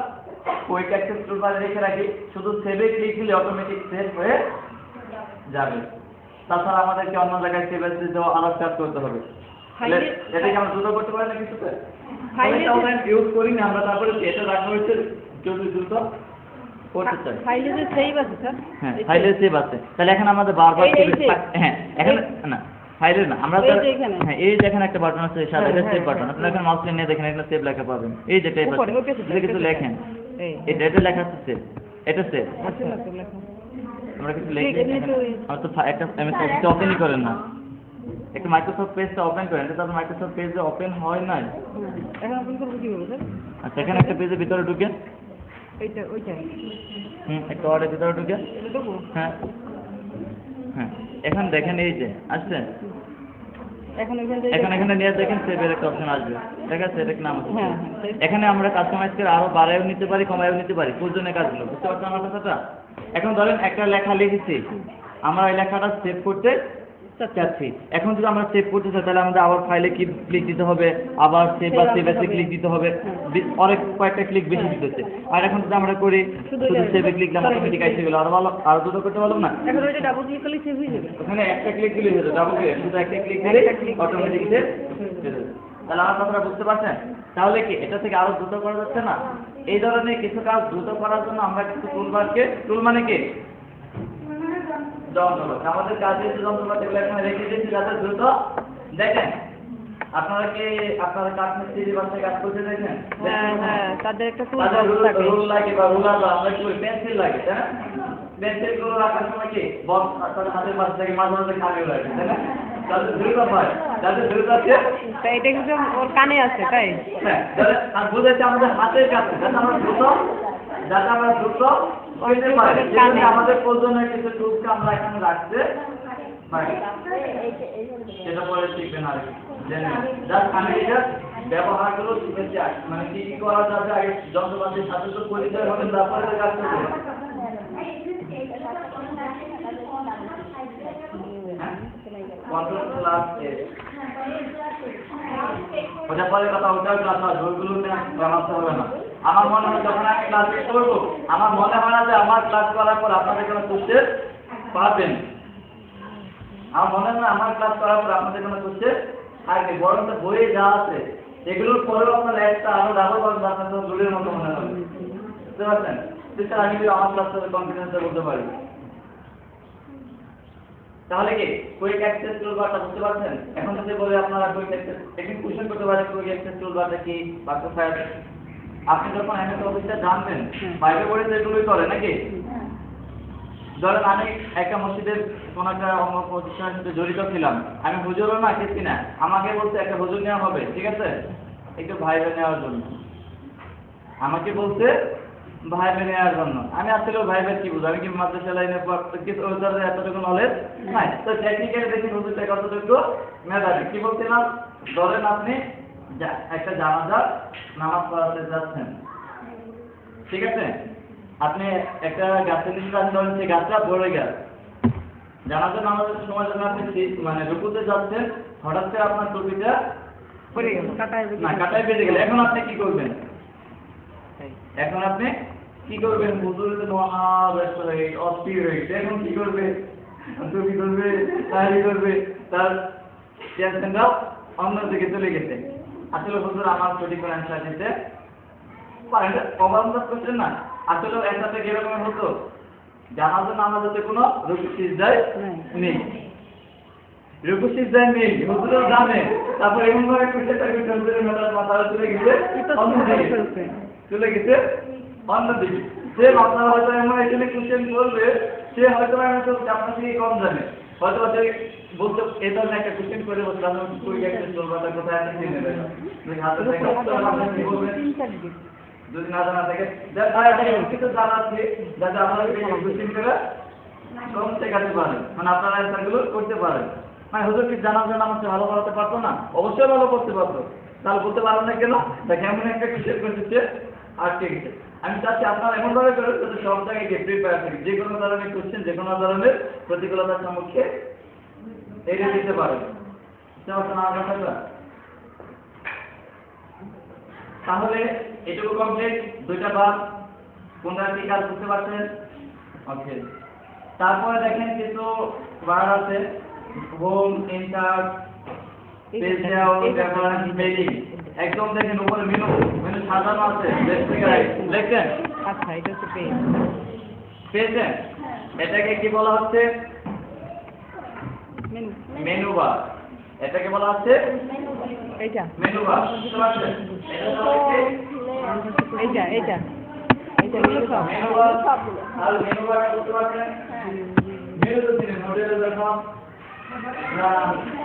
কুইক অ্যাক্সেস টুলবারে রেখে রাখি, শুধু সেভে ক্লিক দিলে অটোমেটিক সেভ হয়ে যাবে। তাছাড়া আমাদেরকে অন্য জায়গায় সেভ এস দেওয়া আলাদা কাজ করতে হবে। এটা কি আমরা দ্রুত করতে পারি না কিছুতে? ইউজ করি না আমরা, তারপরে এটা রাখা হয়েছে যদি দ্রুত করতে চাই। ফাইলে যে সেভ আছে স্যার? হ্যাঁ, ফাইলে সেভ আছে। তাহলে এখানে আমাদের বারবার হ্যাঁ, এখানে না ফাইলে না আমরা হ্যাঁ, এই যে এখানে একটা বাটন আছে সাদা, এটা সেভ বাটন। আপনারা এখানে মাউস নিয়ে দেখেন, এখানে সেভ লেখা পাবেন। এই যে টাইপ আছে, এটা কিছু লেখেন, এটা লেখা আছে সেভ, এটা সেভ। আমরা কিছু লিখি, আমরা তো একটা এমএস অফিস ওপেনই করেন না, একটা মাইক্রোসফট পেজটা ওপেন করেন। এটা তো মাইক্রোসফট পেজে ওপেন হয় নাই। এখন ওপেন করব কিভাবে স্যার? আচ্ছা, এখানে একটা পেজের ভিতরে ঢুকে ওইটা একটা ওয়ার্ডের ভিতরে ঢুকে এটা দেবো? হ্যাঁ হ্যাঁ, এখন দেখেন এই যে আসছে, এখন এখানে নিয়ে দেখেন সেভের একটা অপশন আসবে, ঠিক আছে? এটা নাম আছে। হ্যাঁ, এখানে আমরা কাস্টমাইজ করে আরো বাড়ায়ও নিতে পারি, কমায়ও নিতে পারি, প্রয়োজনীয় কাজগুলো। বুঝতে পারছেন আমার কথাটা? এখন ধরেন একটা লেখা লিখেছি, আমরা এই লেখাটা সেভ করতে চাচ্ছি। এখন যদি আমরা সেভ করতে চাই, তাহলে আমাদের আবার ফাইলে কি ক্লিক দিতে হবে, আবার সেভ বা সেভ এসে ক্লিক দিতে হবে, অনেক কয়েকটা ক্লিক বেশি দিতেছে। আর এখন যদি আমরা করি শুধু সেভে ক্লিক দিলাম, অটোমেটিক এসে গেল। আরো ভালো, আরো দ্রুত করতে পারলাম না? এখন ওইটা ডাবল ক্লিক করলে সেভ হয়ে যাবে। ওখানে একটা ক্লিক দিলে হয়ে যাবে, ডাবল ক্লিক, শুধু একটা ক্লিক দিলে অটোমেটিক সেভ হয়ে যাবে। তাহলে আমার কথাটা বুঝতে পারছেন? তাহলে কি এটা থেকে আরো দ্রুত করা যাচ্ছে না? এই ধরনের কিছু কাজ দ্রুত করার জন্য আমরা কিছু টুলবারকে, টুল মানে কি? যন্ত্রপাতি। আমাদের কাজের যে যন্ত্রপাতিগুলো এখানে রেখে দিয়েছি যাতে দ্রুত দেখেন। আপনারা কি আপনারা কাজ মিস্ত্রি বাসায় কাজ করতে দেখেন? হ্যাঁ, তাদের একটা টুল থাকে, রুল লাগে বা রুলার বা আমরা কি পেন্সিল লাগে, তাই না? পেন্সিল গুলো রাখার সময় কি বক্স তাদের হাতের পাশে থেকে মাঝে মাঝে কানেও লাগে, তাই না? যাতে দ্রুত হয়, যাতে দ্রুত আছে। তাই এটা কিন্তু ওর কানে আছে, তাই? হ্যাঁ, আর বুঝেছে আমাদের হাতের কাছে, যাতে আমরা দ্রুত হইতে পারে। আমাদের প্রয়োজনীয় কিছু টুলকে আমরা এখানে রাখতে পারি। সেটা পরে শিখবেন আর জাস্ট আমি এটা ব্যবহারগুলো শিখেছি, মানে কি কি করা যাবে আগে যন্ত্রপাতির সাথে তো পরিচয় হবে, তারপরে কাজ করবে। কন্ট্রোল ক্লাস এস ওটা পরে কথা, ওটাও ক্লাস হয়, ওইগুলো জানাতে হবে না। আমার মনে হয় যখন আমি ক্লাস করবো, আমার মনে হয় না যে আমার ক্লাস করার পর আপনাদের কোনো কোশ্চেন পাবেন। আমার মনে হয় না আমার ক্লাস করার পর আপনাদের কোনো কোশ্চেন থাকবে, বরং তো বইয়ে যা আছে এগুলোর পরেও আপনার একটা আরো ডাবল পাবেন, আপনার তো দূরের মতো মনে হবে। বুঝতে পারছেন? স্যার আমি আমার ক্লাসটা কনফিডেন্সে বলতে পারি। তাহলে কি কুইক অ্যাক্সেস টুলবারটা বুঝতে পারছেন? এখন যদি বলে আপনারা কুইক অ্যাক্সেস, একদিন কোশ্চেন করতে পারেন কুইক অ্যাক্সেস টুলবারটা কি বা কোথায় আছে। আপনি যখন এমএস অফিসটা জানবেন, বাইরে পড়ে তো এগুলোই করে নাকি? ধরেন আমি একটা মসজিদের কোন একটা অন্য প্রতিষ্ঠানের সাথে জড়িত ছিলাম, আমি হুজুরও না কিছু না, আমাকে বলছে একটা হুজুর নেওয়া হবে, ঠিক আছে, একটু ভাইবে নেওয়ার জন্য। আমাকে বলছে ভাইবে নেওয়ার জন্য। আমি আসলে ভাইবে কি বুঝি, আমি কি মাদ্রাসা লাইনে কিছু এতটুকু নলেজ নাই, তো টেকনিক্যালি দেখি হুজুরটা কতটুকু মেধাবী। কি বলছিলাম, ধরেন আপনি একটা জানাজার নামাজ পড়াতে যাচ্ছেন, ঠিক আছে, আপনি একটা গাছের নিচে ধরেন, সেই গাছটা বড় গাছ, জানাজার নামাজের সময় যখন আপনি মানে রুকুতে যাচ্ছেন, হঠাৎ করে আপনার টুপিটা পড়ে গেল, কাটায় বেঁধে গেল। এখন আপনি কি করবেন? এখন আপনি কি করবেন? হুজুরে তো মহাব্যস্ত হয়ে গেছে, অস্থির হয়ে গেছে। এখন কি করবে? টুপি করবে, তাহারি করবে, তার টেনশনটা অন্যদিকে চলে গেছে। আসলে হুজুর আমার সঠিক করে অ্যান্সার দিতে পারেন, অবান্ধব করছেন না। আসলে একসাথে কিরকম হতো, জানাজা নামাজে কোনো রুকু সিজদায় নেই, রুকু সিজদায় নেই, হুজুরও জানে। তারপর এমন ভাবে করছে তাকে হুজুরের মাথা চলে গেছে অন্যদিকে, চলে গেছে অন্যদিকে। সে আপনারা হয়তো এমন এখানে কোশ্চেন করবে, সে হয়তো আপনার থেকে কম জানে, হয়তো সে বলতে এই ধরনের একটা কোশ্চেন করে বলতে আমি কুইক অ্যাক্সেস টুলবারটা কোথায় আছে জেনে নেবেন। হাতে থেকে যদি না জানা থাকে কিছু জানা আছে যাতে আপনারা কোশ্চেন করে কম শেখাতে পারেন, মানে আপনারা অ্যান্সারগুলো করতে পারেন। মানে হুজুর কি জানার জন্য আমার ভালো করাতে পারতো না? অবশ্যই ভালো করতে পারতো। তাহলে বলতে পারবেন না কেন? দেখে এমন একটা কিসের করতেছে আটকে গেছে। আমি চাচ্ছি আপনারা এমনভাবে করেন যাতে সব জায়গায় গিয়ে প্রিপেয়ার থাকে, যে কোনো ধরনের কোশ্চেন, যে কোনো ধরনের প্রতিকূলতার সম্মুখে এড়িয়ে দিতে পারেন। বুঝতে পারছেন আমার কথাটা? তাহলে এটুকু কমপ্লিট, দুইটা বাদ, কোনটা কি কাজ বুঝতে পারছেন? ওকে। তারপরে দেখেন কিছু বার আছে, home, insert, page layout, references, mailings. একদম দেখেন উপরে মেনু সাজানো আছে, লেফট থেকে রাইট। দেখেন? আচ্ছা, এটা হচ্ছে পেজ। পেয়েছেন? এটাকে কি বলা হচ্ছে? মেনু। Menu bar. এটাকে বলা হচ্ছে এইটা। Menu bar. বুঝতে পারছেন? এটা হচ্ছে এইটা এইটা এইটা মেনু সব। Menu bar. আর মেনু বার বুঝতে পারছেন? মেনু তো চিনেন, হোটেলে যখন না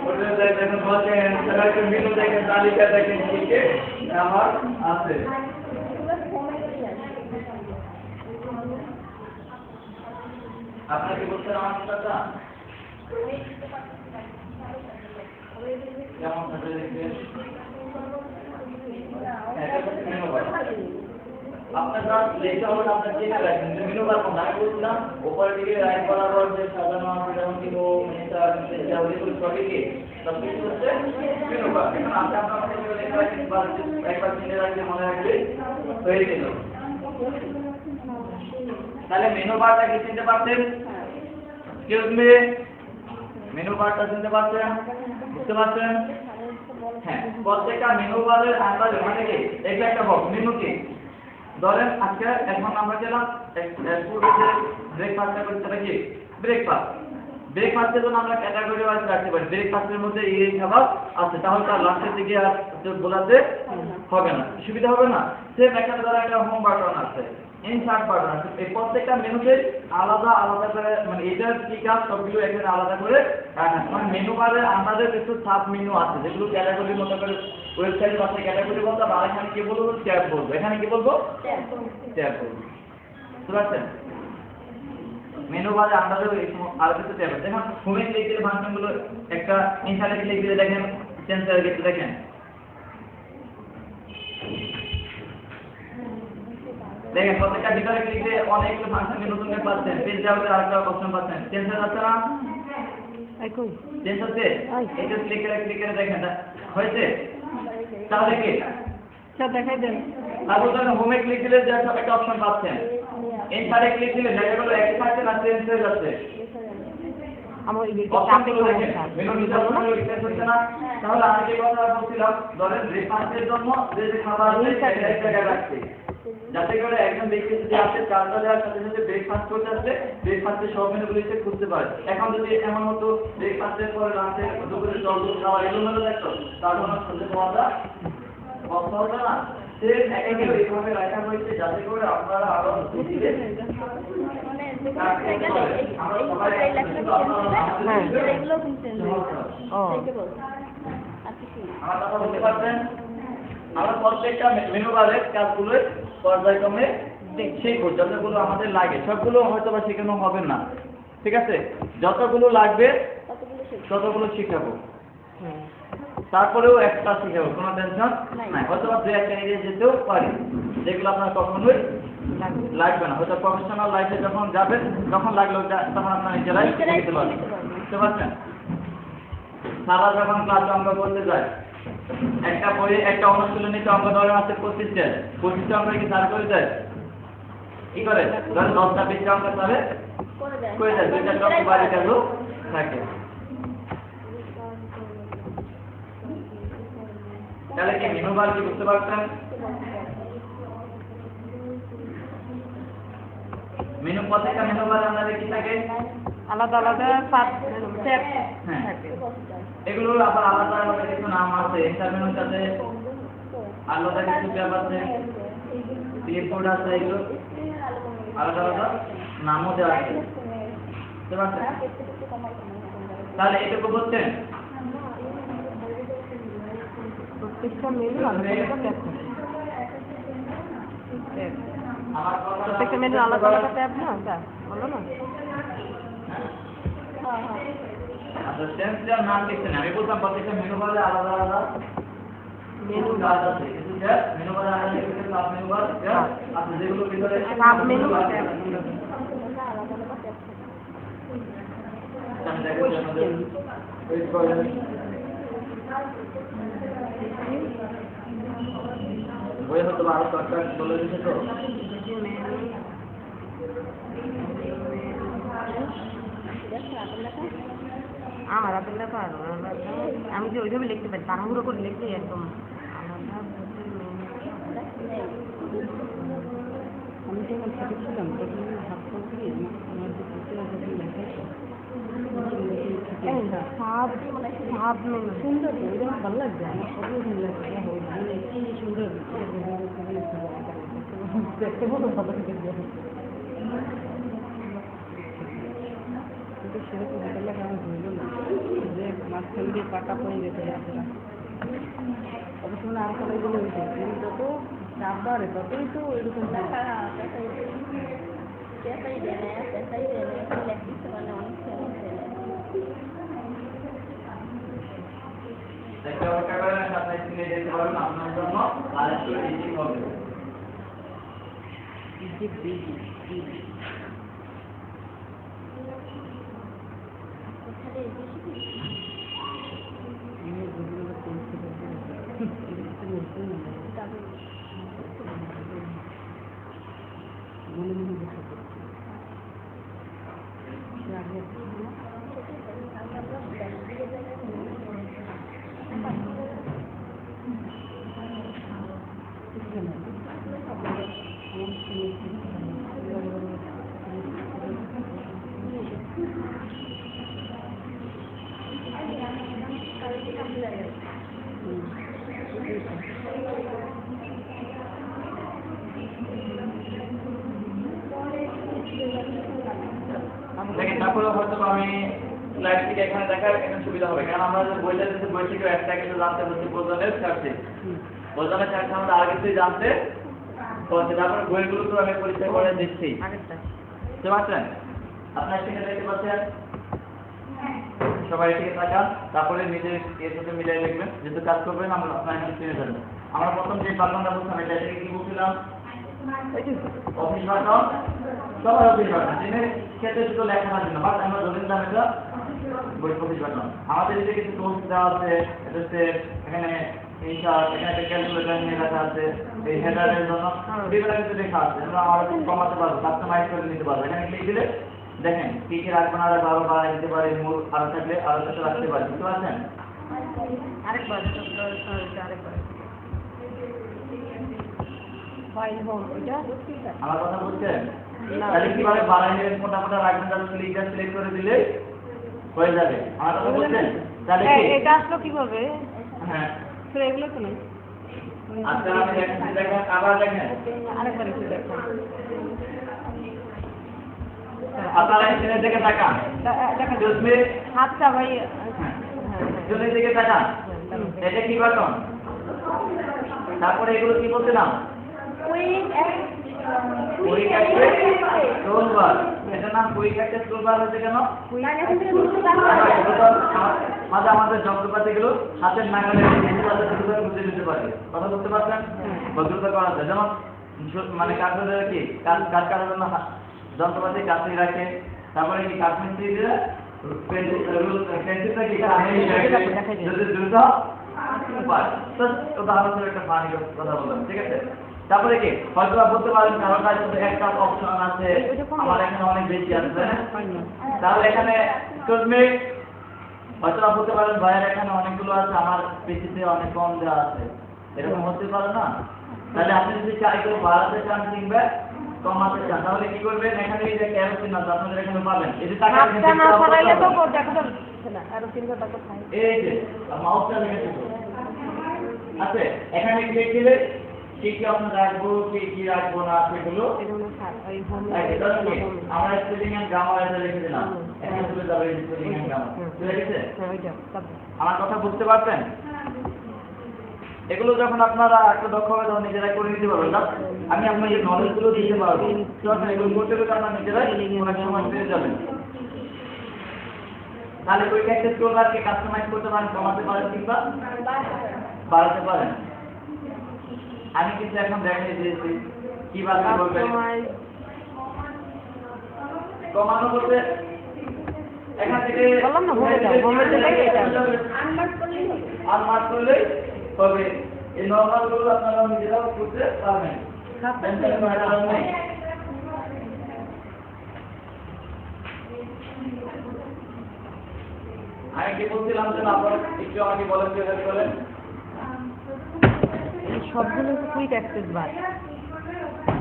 হোটেলে যাই দেখেন বলছেন, সেখানে মেনু দেখেন, তালিকা দেখেন, কি কি আমার আছে। আপনারা কি বলছেন আমার কথাটা? কেমন থাকে দেখবেন? আপনারা লেখা হলো আপনার চেনে রাখবেন মেনু বার কোনটা আমি বলছিলাম উপরের দিকে রাইট বরাবর যে সাজানো আছে, যেমন কি হোম, ইনসার্ট, যেগুলো সবই কি সব কিছু হচ্ছে মেনু বার। এখন আপনি আপনার মধ্যে লেখা রাখবেন, একবার চিনে রাখলে মনে রাখলে হয়ে গেল। তাহলে মেনু বারটা কি চিনতে পারছেন? এক্সকিউজ মি, মেনু বারটা চিনতে পারছেন? বুঝতে পারছেন? হ্যাঁ, প্রত্যেকটা মেনু বারের আন্দাজ মানে কি এটা একটা বক্স মেনু কি ধরেন আজকে এখন আমরা গেলাম ব্রেকফাস্টটা করতে সেটা কি ব্রেকফাস্টের জন্য আমরা ক্যাটাগরি ওয়াইজ রাখতে পারি। ব্রেকফাস্টের মধ্যে এই খাবার আছে, তাহলে তার লাস্টের দিকে আর বোঝাতে হবে না, সুবিধা হবে না। সেম এখানে ধরো একটা হোম বাটন আছে, ইনসার্ট বাটন আছে, এই প্রত্যেকটা মেনুতে আলাদা আলাদা করে মানে এটার কি কাজ সবগুলো এখানে আলাদা করে রাখা। মানে মেনু বারে আমাদের কিছু সাব মেনু আছে যেগুলো ক্যাটাগরির মতো করে ওয়েবসাইট আছে ক্যাটাগরি বলতে, আর এখানে কি বলবো ট্যাব বলবো। এখানে কি বলবো ট্যাব বলবো। বুঝতে পারছেন? মেনু বারে আমাদের আর কিছু ট্যাব আছে। দেখেন হোমে ক্লিক দিলে ফাংশনগুলো একটা ইনসার্টে ক্লিক দিলে দেখেন চেঞ্জ হয়ে গেছে। দেখেন দেখেন প্রত্যেকটা ভিতরে ক্লিক দিয়ে অনেকগুলো ফাংশন নতুন পাচ্ছেন। পেজ লেআউটের আরেকটা অপশন পাচ্ছেন, চেঞ্জ হয়ে যাচ্ছে না? একই চেঞ্জ হচ্ছে? এটা ক্লিক করে দেখেন হয়েছে। তাহলে কি স্যার দেখাই দেন। তারপর ধরেন হোমে ক্লিক দিলে যে একটা অপশন পাচ্ছেন, ইনসার্টে ক্লিক দিলে জায়গাগুলো একই থাকছে না চেঞ্জ হয়ে যাচ্ছে? আমার এই অপশনগুলো দেখেন মেনু নির্বাচন রিফ্রেশ হচ্ছে না? তাহলে আমি যে কথা বলছিলাম ধরেন ব্রেকফাস্টের জন্য যে খাবার আছে সেটা এক জায়গায় রাখছি, যাতে করে একজন ব্যক্তি যদি আসে চালটা দেওয়ার সাথে সাথে ব্রেকফাস্ট করতে আসছে ব্রেকফাস্টের সব মেনুগুলো এসে খুঁজতে পারে। এখন যদি এমন হতো ব্রেকফাস্টের পরে লাঞ্চে দুপুরে জল খাওয়া এগুলো দেখতো, তার কোনো খুঁজে পাওয়াটা কষ্ট হবে না। সে একেবারে এইভাবে রাখা হয়েছে যাতে করে আপনারা আরো আমার কথা বলতে পারছেন? আমরা প্রত্যেকটা মেনু বারের কাজগুলো পর্যায়ক্রমে শিখবো, যতগুলো আমাদের লাগে সবগুলো হয়তো বা শেখানো হবে না, ঠিক আছে? যতগুলো লাগবে ততগুলো শিখাবো, তারপরেও একটা শিখাবো, কোনো টেনশন নাই। হয়তো বা দু একটা এরিয়া যেতেও পারি যেগুলো আপনার কখনোই লাগবে না, হয়তো প্রফেশনাল লাইফে যখন যাবেন তখন লাগলো তখন আপনার নিজেরাই শিখতে পারবেন। বুঝতে পারছেন? সারা যখন ক্লাস অঙ্ক করতে যায় একটা বইয়ে একটা অনুশীলনীতে অঙ্ক ধরে আছে 25টা অঙ্ক কি স্যার করে দেয়? কি করে? ধরেন 10টা 20টা অঙ্ক স্যারে করে দেয়, 2টা অঙ্ক বাড়ি গেল থাকে। তাহলে কি মেনু বার কি বুঝতে পারছেন? মেনু প্রত্যেকটা মেনু বার আমাদের কি থাকে? আলাদা আলাদা ট্যাব হ্যাঁ, থাকে। এগুলো আবার আলাদা আলাদা কিছু নাম আছে। ইন্টার মেনুর সাথে আলাদা কিছু ট্যাব আছে, ক্লিপবোর্ড আছে, এগুলো আলাদা আলাদা নামও দেওয়া আছে। বুঝতে পারছেন? তাহলে এটুকু বুঝছেন? প্রত্যেকটা মেনু আলাদা আলাদা ট্যাব থাকে। আমার কথা প্রত্যেকটা মেনু আলাদা আলাদা ট্যাব না, স্যার বলো না? হ্যাঁ হ্যাঁ আচ্ছা টেন্সের নাম লিখছেন আমি বলতাম প্রত্যেকটা মেনু বারে আলাদা আলাদা মেনু কাজ আছে কিন্তু যে মেনু বারে আলাদা লিখতে সাব মেনু বার আপনি যেগুলো ভিতরে সাব মেনু আলাদা আলাদা ট্যাব আমি দেখাচ্ছি আপনাদের ওয়েট করেন বই হয়তো আরো কয়েকটা বলে দিচ্ছে তো আমার হাতের লেখা আমি যে ওইভাবে লিখতে পারি তাড়াহুড়ো করে লিখলে একদম আলাদা আমি যখন ছোট ছিলাম তখন ভাবতাম কি আমার যে টিচার যখন লেখাইতো সাব সাব মেনু সুন্দর ওইরকম ভালো লাগছে আমার সবই ওখানে লেখা মানে কি সুন্দর দেখতে বলো ভালো লাগে কিন্তু সেরকম হাতের লেখা আমার হইল না যে মাঝখান দিয়ে পাকা পড়ে যেতে আপনারা অবশ্য আর কলেজগুলো হয়েছে কিন্তু যত চাপ বাড়ে ততই তো এরকম পেশাই দেনে ইলেকট্রিক মানে অনেক ফেমাস একটা ওটা করে আপনি স্ক্রিনে দেখতে পারবেন আপনার জন্য আর একটু ইজি হবে মনে মনে বসে দেখেন তারপরে হয়তো আমি স্লাইড থেকে এখানে দেখার এখানে সুবিধা হবে কারণ আমরা যে বইটা দিচ্ছি বই থেকে একটা কিছু জানতে হচ্ছে বোঝানোর চার্জে বোঝানোর চার্জে আমরা আগে থেকে জানতে হচ্ছে তারপরে বইগুলো তো আমি পরিচয় করে দিচ্ছি আগেরটা বুঝতে পারছেন আপনার সেখানে দেখতে পাচ্ছেন সবাই থেকে তাকান তারপরে নিজের এর সাথে মিলিয়ে দেখবেন যেহেতু কাজ করবেন আমরা আপনার এখানে চিনে যাবেন আমরা প্রথম যে বাটনটা বলছিলাম এটা থেকে কি বলছিলাম অফিস বাটন সবার অফিস বাটন যিনি ক্ষেত্রে শুধু লেখার জন্য বাট আমরা ধরে নিলাম এটা বই অফিস বাটন আমাদের এদিকে কিছু টুলস দেওয়া আছে এটা হচ্ছে এখানে ইনশাআল্লাহ এখানে একটা ক্যালকুলেটর নিয়ে লেখা আছে এই হেডারের জন্য বিভিন্ন কিছু লেখা আছে আমরা আরো কমাতে পারবো কাস্টমাইজ করে নিতে পারবো এখানে ক্লিক দিলে দেখেন কি কি রাখবেন আর বারো বাড়াই দিতে পারি মূল আরো থাকলে আরো কিছু রাখতে পারি বুঝতে পারছেন আরেকবার আরেকবার ফাইল হোম এটা আমার কথা বুঝছেন তাহলে কিভাবে বাড়াই নেবেন মোটা মোটা রাখবেন তাহলে ক্লিকটা সিলেক্ট করে দিলে হয়ে যাবে আমার কথা বুঝছেন তাহলে কি এটা আসলো কিভাবে হ্যাঁ তো এগুলো তো নাই আচ্ছা আমি দেখেন আবার দেখেন আরেকবার একটু দেখো আপনারা স্ক্রিনের দিকে তাকান দেখা জুসমি হাতটা ভাই জুসমির দিকে তাকান এটা কি বাটন তারপরে এগুলো কি বলছিলাম কুইক অ্যাক্সেস টুলবার এটার নাম কুইক অ্যাক্সেস টুলবার হচ্ছে কেন মাঝে আমাদের যন্ত্রপাতিগুলো হাতের নাগালে বুঝে নিতে পারে কথা বলতে পারছেন ভদ্রতা করা যায় যেমন মানে কাঠের কি কাঠ কাটার জন্য যন্ত্রপাতি কাছে রাখে তারপরে কি কাঠমিস্ত্রি দিয়ে পেন্সিলটা কি যদি দ্রুত পায় তো উদাহরণ একটা পানি কথা বললাম ঠিক আছে তারপরে কি হয়তো বলতে পারেন কারণ কাছে একটা অপশন আছে আমার এখানে অনেক বেশি আছে তাহলে এখানে তুমি হয়তো বলতে পারেন ভাইয়ের এখানে অনেকগুলো আছে আমার পিসিতে অনেক কম দেওয়া আছে এরকম হতে পারে না তাহলে আপনি যদি চাই কেউ বাড়াতে চান কিংবা কমাতে চান তাহলে কি করবেন এখানে এই যে ক্যারো চিহ্ন আছে আপনাদের এখানে পাবেন এই যে টাকা হাতটা না সরাইলে তো দেখা যাচ্ছে না আর চিহ্নটা কোথায় এই যে মাউসটা লেগে আছে এখানে ক্লিক দিলে কি কি আপনার রাখবো কি কি রাখবো না সেগুলো আমরা স্পেলিং এন্ড গ্রামার এটা লিখে দিলাম এখানে চলে যাবে স্পেলিং এন্ড গ্রামার বুঝে গেছে আমার কথা বুঝতে পারছেন এগুলো যখন আপনারা একটা দক্ষ হবে তখন নিজেরাই করে নিতে পারবেন না আমি আপনাকে নলেজ গুলো দিতে পারবো তখন এগুলো করতে করতে আপনারা নিজেরাই অনেক সময় পেয়ে যাবেন তাহলে কুইক অ্যাক্সেস টুলবারকে কাস্টমাইজ করতে পারেন, কমাতে পারেন কিংবা বাড়াতে পারেন। আমি কিন্তু এখন দেখাই দিয়েছি কিভাবে করবেন। কমানো বলতে এখান থেকে বললাম না হোমে যাও, হোমে গেলেই এটা আনমার্ক করলেই হবে। আনমার্ক করলেই হবে। এই নরমাল গুলো আপনারা নিজেরাও করতে পারবেন। আমি কি বলছিলাম যে আপনারা একটু আমাকে বলেন যে হেল্প করেন। এই সবগুলো কুইক অ্যাক্সেস বার।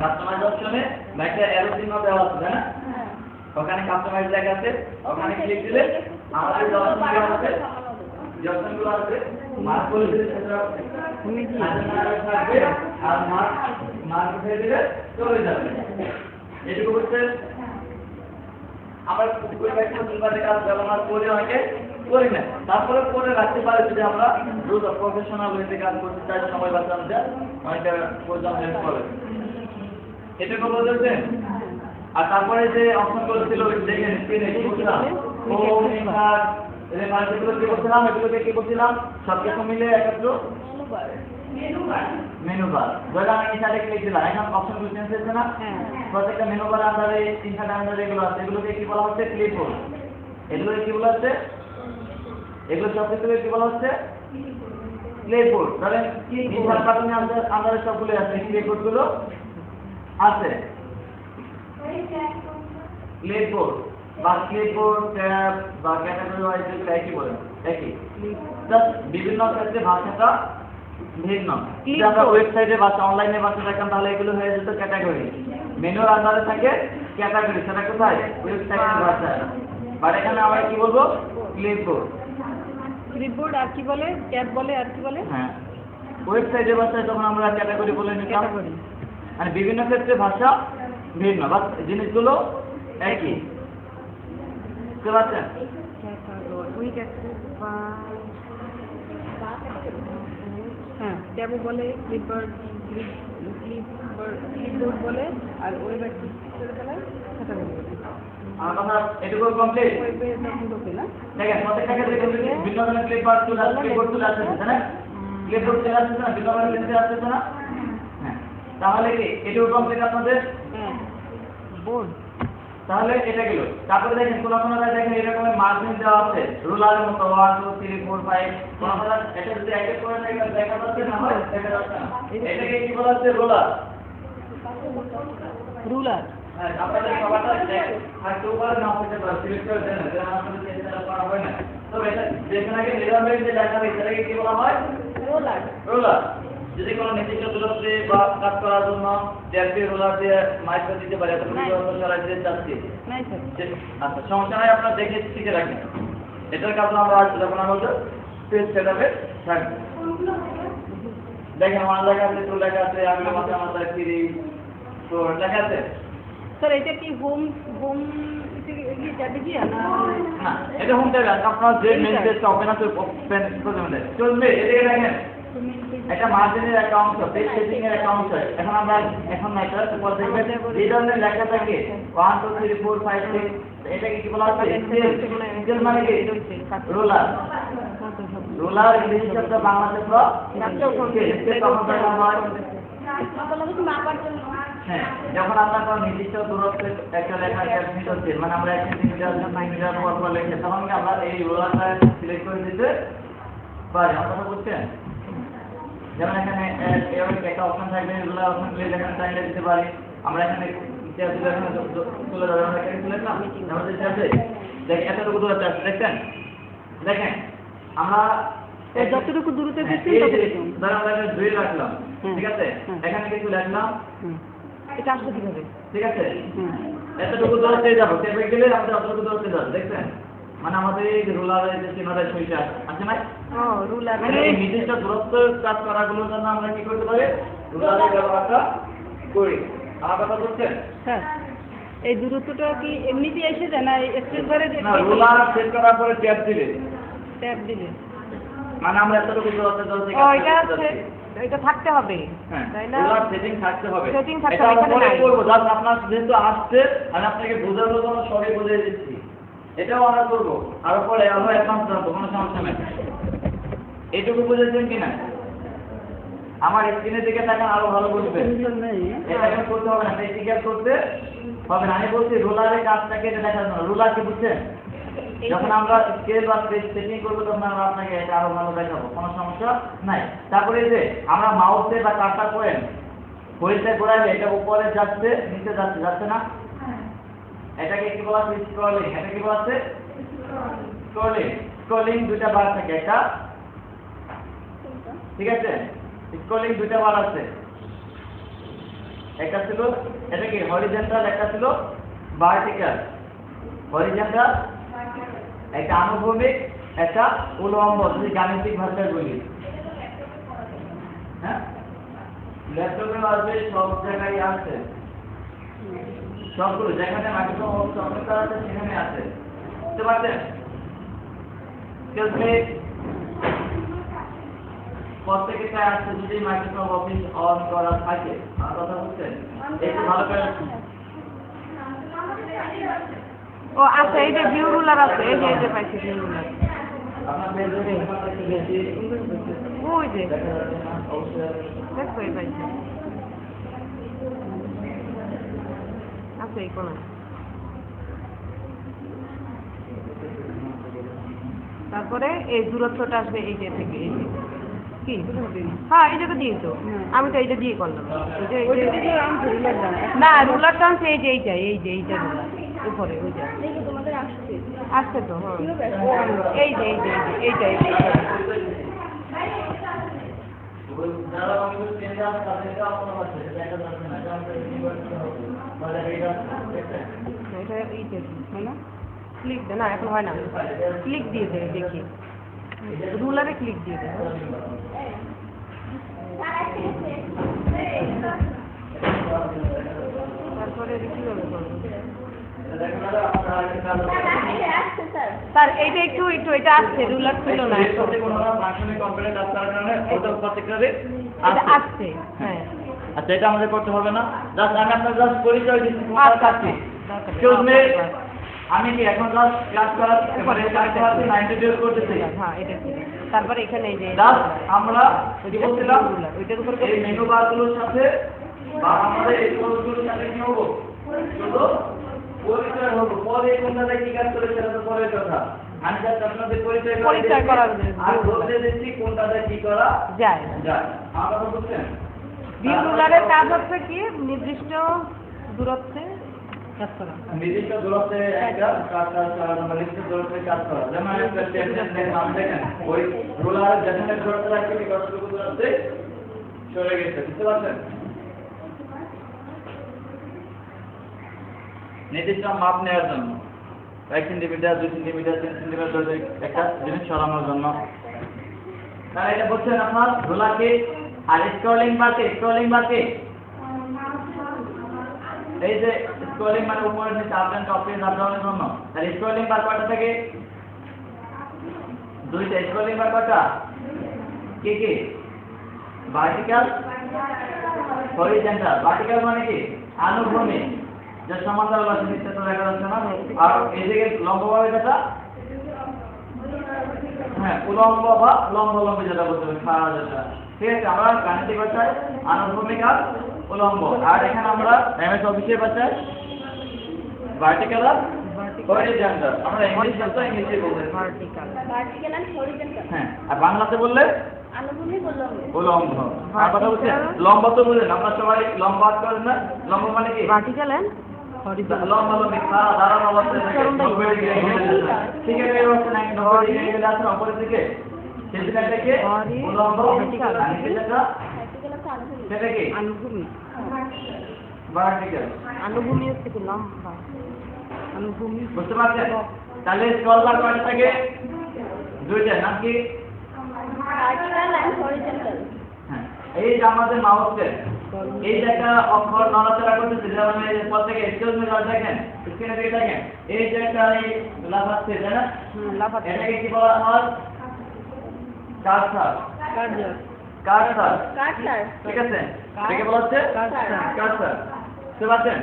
কাস্টমাইজ অপশনে একটা অ্যারো চিহ্ন দেওয়া আছে না, ওখানে কাস্টমাইজ লেখা আছে, ওখানে ক্লিক দিলে আমাদের যতগুলো আছে মার্ক করে দিলে সেটা তুমি কি থাকবে আর মার্ক করে দিলে চলে যাবে। এটুকু হচ্ছে আমরা কুইক অ্যাক্সেস টুলবারের কাজ ব্যবহার করে অনেকে করি না, তারপরে করে রাখতে পারে যদি আমরা দ্রুত প্রফেশনাল ওয়েতে কাজ করতে চাই, সময় বাঁচানো যায়, অনেকটা প্রয়োজন হেল্প করে। এটুকু বলতেছেন। আর তারপরে যে অপশনগুলো ছিল দেখেন স্ক্রিনে কি করছিলাম, হোম ইনভার্ট রেফারেন্সগুলো কি করছিলাম, এগুলোকে কি করছিলাম সবকিছু মিলে একত্র মেনু বার। ধরে আমি ইনসার্টে ক্লিক দিলাম, এখন অপশনগুলো চেঞ্জ হচ্ছে না, প্রত্যেকটা মেনু বার আন্ডারে ইনসার্ট আন্ডারে এগুলো আছে, এগুলোকে কি বলা হচ্ছে ক্লিপবোর্ড। এগুলোকে কি বলা হচ্ছে, এগুলো সবকিছুকে কি বলা হচ্ছে ক্লিপবোর্ড। ধরেন ইনসার্ট বাটনে আন্ডারে সবগুলো আছে, ক্লিপবোর্ড গুলো আছে। ক্লিপবোর্ড বা ক্লিপবোর্ড ট্যাব বা ক্যাটাগরি ওয়াইজ যেগুলো একই বলেন, একই, জাস্ট বিভিন্ন ক্ষেত্রে ভাষাটা ভিন্ন। যদি আমরা ওয়েবসাইটে বা অনলাইনে ভাষা দেখতাম তাহলে এগুলো হয়ে যেত ক্যাটাগরি, মেনুর আন্ডারে থাকে ক্যাটাগরি, সেটা কোথায় ওয়েবসাইটের ভাষায়। বাট এখানে আমরা কি বলবো ক্লিপবোর্ড। ক্লিপবোর্ড আর কি বলে, ট্যাব বলে আর কি বলে? হ্যাঁ, ওয়েবসাইটের ভাষায় তখন আমরা ক্যাটাগরি বলে নিতাম। ক্যাটাগরি। মানে বিভিন্ন ক্ষেত্রে ভাষা ভিন্ন, বাট জিনিসগুলো একই। বুঝতে পারছেন? কুইক অ্যাক্সেস বার। হ্যাঁ, ট্যাবও বলে, ক্লিপবোর্ড বলে, আর ওয়েব অ্যাক্সেস বলে ক্যাটাগরি বলে। আমার কথা এটুকু কমপ্লিট। ওয়েবে এটা ঢোকে না। দেখেন প্রত্যেকটা ক্ষেত্রে কিন্তু ভিন্ন ধরনের ক্লিপবোর্ড টুল আছে, ক্লিপবোর্ড টুল আছে না, ক্লিপবোর্ড টুল আছে না, ভিন্ন ধরনের লিস্টে আছে না। হ্যাঁ, তাহলে কি এটুকু কমপ্লিট আপনাদের? হ্যাঁ, বোর্ড। তাহলে এটা গেল। তারপরে দেখেন কোন কোন জায়গায় দেখেন এরকমের মার্জিন দেওয়া আছে রুলারের মতো 1 2 3 4 5, কোন কোন এটা যদি এক এক করে থাকে দেখা যাচ্ছে না, হয় দেখা যাচ্ছে না। এটাকে কি বলা হচ্ছে রুলার। রুলার। হ্যাঁ, আপনাদের সবাইটা আর তো উপরে না হতে পারে, সিলেক্ট করে দেন, যেন আপনাদের চেষ্টা করা হয় না। তো এটা যেখানে আগে মেজারমেন্ট যে লেখা আছে সেটাকে কি বলা হয় রোলার। রুলার। যদি কোনো নির্দিষ্ট দূরত্বে বা কাজ করার জন্য ট্যাবটি রুলার দিয়ে মাইক্রো দিতে পারে, এত দূরত্ব সরাই দিতে চাচ্ছি। নাই স্যার। আচ্ছা, সমস্যা নাই, আপনারা দেখে শিখে রাখেন। এটার কাজ আমরা আজ যখন আমাদের পেজ সেটআপে থাকবে। দেখেন আমার লেখা আছে, টুল লেখা আছে, আমি মাথা ফ্রি তো লেখা আছে। স্যার এটা কি হোম ট্যাবে গিয়ে না? না, এটা হোম ট্যাবে আছে। আপনার যে মেইন পেজটা ওপেন আছে, ওপেন করতে চলবে। এদিকে দেখেন এটা মার্জিনের একটা অংশ, পেজ সেটিং এর একটা অংশ। এখন আমরা এখন না, এটা উপর দেখবেন এই ধরনের লেখা থাকে 1 2 3 4 5 6, এটাকে কি বলা হয় সেল, মানে কি রোলার। রোলার ইংরেজি শব্দ বাংলা শব্দ তখন ব্যবহার হয়। মাপার জন্য। হ্যাঁ, যখন আমরা কোনো নির্দিষ্ট দূরত্বে একটা লেখা ক্যাপশন করছি, মানে আমরা 1 সেন্টিমিটার 9 মিটার পর লিখে, তখন কি আমরা এই রোলারটা সিলেক্ট করে দিতে পারি। আমার কথা বুঝছেন? যেমন এখানে একটা অপশন থাকবে, রোলার অপশন ক্লিক এখানে টাইমটা দিতে পারি। আমরা এখানে চলে যাবে, আমরা এখানে চলে গেলাম, আমাদের আছে দেখ এতটুকু দূরত্ব আছে, দেখছেন? দেখেন আমরা যতটুকু দূরত্বে দিচ্ছি ততটুকু। ধর আমরা একটা ড্রিল রাখলাম, ঠিক আছে, এখানে কিছু লিখলাম, এটা আসলে কিভাবে? ঠিক আছে, এতটুকু দূরত্বে যাবো, টেপে গেলে আমাদের অতটুকু দূরত্বে যাবে, দেখছেন? মানে আমাদের এই রোলারের যে চিহ্নটা সেইটা আছে না, রুলার মানে এই নির্দিষ্ট দূরত্ব কাজ করাগুলোর জন্য আমরা কি করতে পারি, রোলারের ব্যবহারটা করি। আমার কথা বুঝছেন? স্যার এই দূরত্বটা কি এমনিতেই এসে যায় না এক্সপ্রেস বারে? না, রোলার সেট করার পরে ট্যাপ দিলে, ট্যাব দিলে মানে আমরা এতটুকু দূরত্বে যাচ্ছি। এটা আছে, এটা থাকতে হবে, তাই না? রোলার সেটিং থাকতে হবে। সেটিং থাকতে এটা হবে, আমরা এখানে পরে নাই। করব, জাস্ট আপনার যেহেতু আসছে আমি আপনাকে বোঝানোর জন্য সবই বুঝিয়ে দিচ্ছি। এটাও আমরা করবো, আর পরে আরো অ্যাডভান্স জানবো, কোনো সমস্যা নেই। এইটুকু বুঝেছেন কিনা? আমার স্ক্রিনের দিকে তাকান, আরো ভালো বুঝবেন। এটা এখন করতে হবে না, প্র্যাকটিক্যাল করতে হবে না। আমি বলছি রোলারের কাজটাকে এটা দেখার জন্য। রোলার কি বুঝছেন? যখন আমরা স্কেল বা সেটিং করবো তখন আমরা আপনাকে এটা আরো ভালো দেখাবো, কোনো সমস্যা নাই। তারপরে যে আমরা মাউসে বা কার্সার পয়েন্ট ঘড়িতে ঘোরালে এটা উপরে যাচ্ছে, নিচে যাচ্ছে, যাচ্ছে না? এটাকে কি বলা হচ্ছে? স্ক্রলিং। এটা কি বলা হচ্ছে? স্ক্রলিং। স্ক্রলিং দুইটা বার থাকে, একটা ঠিক আছে? স্ক্রলিং দুইটা বার আছে, একটা ছিল এটা কি হরিজন্টাল, একটা ছিল ভার্টিক্যাল। হরিজন্টাল একটা আনুভূমিক, একটা উল্লম্ব, যদি গাণিতিক ভাষায় বলি। হ্যাঁ, ল্যাপটপে আসবে, সব জায়গায় আছে, সবগুলো যেখানে মাইক্রোসফট অফিস আছে সেখানে আছে, বুঝতে পারছেন? প্রত্যেকটা আছে যদি মাইক্রোসফট অফিস অন করা থাকে, আর কথা বলছেন একটু ভালো করে। ও আচ্ছা, এই যে ভিউ রুলার আছে, এই যে পাইছি ভিউ রুলার। আপনার পেজে বেশি ওই যে দেখা যাচ্ছে না, অবশ্যই দেখো এই পাইছি, আছে এই কোনায়। তারপরে এই দূরত্বটা আসবে এই যে থেকে, এই যে কি, হ্যাঁ এই জায়গা দিয়ে তো আমি তো এইটা দিয়ে করলাম। না রুলারটা আছে এই যে এইটা, এইটা রুলার উপরে ওই যে দেখি তোমাদের আসছে আসছে তো, হ্যাঁ কিভাবে এই যে এইটা যারা অনেক কেন্দ্রে আছে তাদেরকে আপনার আছে, এটা একটা যাচ্ছে না, এটা আমাদের ইউনিভার্সিটি হবে, মানে এটা দেখছেন? এটা এইটা হয় না, ক্লিক দে না, এখন হয় না, ক্লিক দিয়ে দে দেখি, রুলারে ক্লিক দিয়ে দে। তারপরে কিভাবে করবো আসছে স্যার স্যার? এইটা একটু এটা আসছে, রুলার ছিল না, এই সাথে কোনো ফাংশনে কম্পিউটার কাজ করার কারণে ওটা প্রত্যেকটারে এটা আসছে, হ্যাঁ আচ্ছা, এটা আমাদের করতে হবে না। জাস্ট আমি আপনার জাস্ট পরিচয় দিচ্ছি, আচ্ছা, কাটছি। এক্সকিউজ মি, আমি কি এখন জাস্ট ক্লাস করার এবারে কাজ করাচ্ছি, 90 ডিগ্রি করতেছি। হ্যাঁ এটা ঠিক। তারপরে এখানে এই যে জাস্ট আমরা কি বলছিলাম, ওইটার উপর এই মেনু বারগুলোর সাথে বা আমাদের এই কোর্সগুলোর সাথে কি হবো, শুধু পরিচয় হবো। পরে কোনটা কি কাজ করে সেটা তো পরের কথা। আমি জাস্ট আপনাদের পরিচয় করার জন্য আর বলতে দিচ্ছি কোনটাতে কি করা যায়। যায়। আমার কথা বুঝছেন? ভিউ রুলারের কাজ হচ্ছে কি নির্দিষ্ট দূরত্বে কাজ করা। নির্দিষ্ট দূরত্বে একটা কাজ করা, নির্দিষ্ট দূরত্বে কাজ করা। যেমন একটা টেনশন নাম দেখেন, ওই রুলারের যেখানে দূরত্ব রাখছে কি কতটুকু দূরত্বে সরে গেছে, বুঝতে পারছেন? নির্দিষ্ট মাপ নেওয়ার জন্য 1 সেন্টিমিটার, 2 সেন্টিমিটার, 3 সেন্টিমিটার দূরে একটা জিনিস সরানোর জন্য। তাহলে এটা বলছেন আপনার রুলারকে। আর স্ক্রলিং বারকে এই যে স্ক্রলিং মানে উপরে নিচে up down top page up ডাউনের জন্য। আর স্ক্রলিং বার কয়টা থাকে? দুইটা। স্ক্রলিং বার কয়টা? কি ভার্টিক্যাল, হরিজন্টাল। ভার্টিক্যাল মানে কি আনুভূমিক, যে সমান্তরাল আছে নিচে তো দেখা যাচ্ছে না। আর এদিকে লম্বভাবে যেটা, হ্যাঁ উলম্ব বা লম্বলম্বী যেটা বলতে হবে, খাড়া যেটা, ঠিক আছে? আমরা গাণিতিক ভাষায় আনুভূমিক আর উলম্ব, আর এখানে আমরা এমএস অফিসের ভাষায় ভার্টিক্যাল আর হরিজন্টাল। আমরা ইংলিশ ভাষায় ইংলিশে বলতে ভার্টিক্যাল এন্ড হরিজন্টাল হ্যাঁ, আর বাংলাতে বললে আনুভূমিক বললাম উলম্ব। আর কথা বলছে লম্ব তো বুঝলেন, আমরা সবাই লম্ব আজ করেন না? লম্ব মানে কি? Vertical and horizontal. লম্বালম্বী খাড়া দাঁড়ানো অবস্থায় থাকে 90 ডিগ্রি অ্যাঙ্গেলে, ঠিক আছে? এই অবস্থায় 90 ডিগ্রি অ্যাঙ্গেলে আছে উপরের দিকে, সেটা থেকে উলম্ব। আর নিচেটা সেটা কি আনুভূমিক। ভার্টিক্যাল। আনুভূমিক হচ্ছে কি লম্বা, আনুভূমিক। বুঝতে পারছেন? তাহলে স্ক্রল বার কয়টা থাকে? দুইটা। নাম কি? ভার্টিক্যাল এন্ড হরিজন্টাল হ্যাঁ, এই যে আমাদের মাউসের এই যে একটা অক্ষর নড়াচড়া করতেছে, যেমন এই যে প্রত্যেকে এক্সকিউজ মি দেখেন, স্ক্রিনে দিকে দেখেন, এই যে একটা এই লাফাচ্ছে, তাই না? লাফাচ্ছে। এটাকে কি বলা হয়? কার্সার। কার্সার, কার্সার ঠিক আছে? এটাকে বলা হচ্ছে কার্সার কার্সার। বুঝতে পারছেন?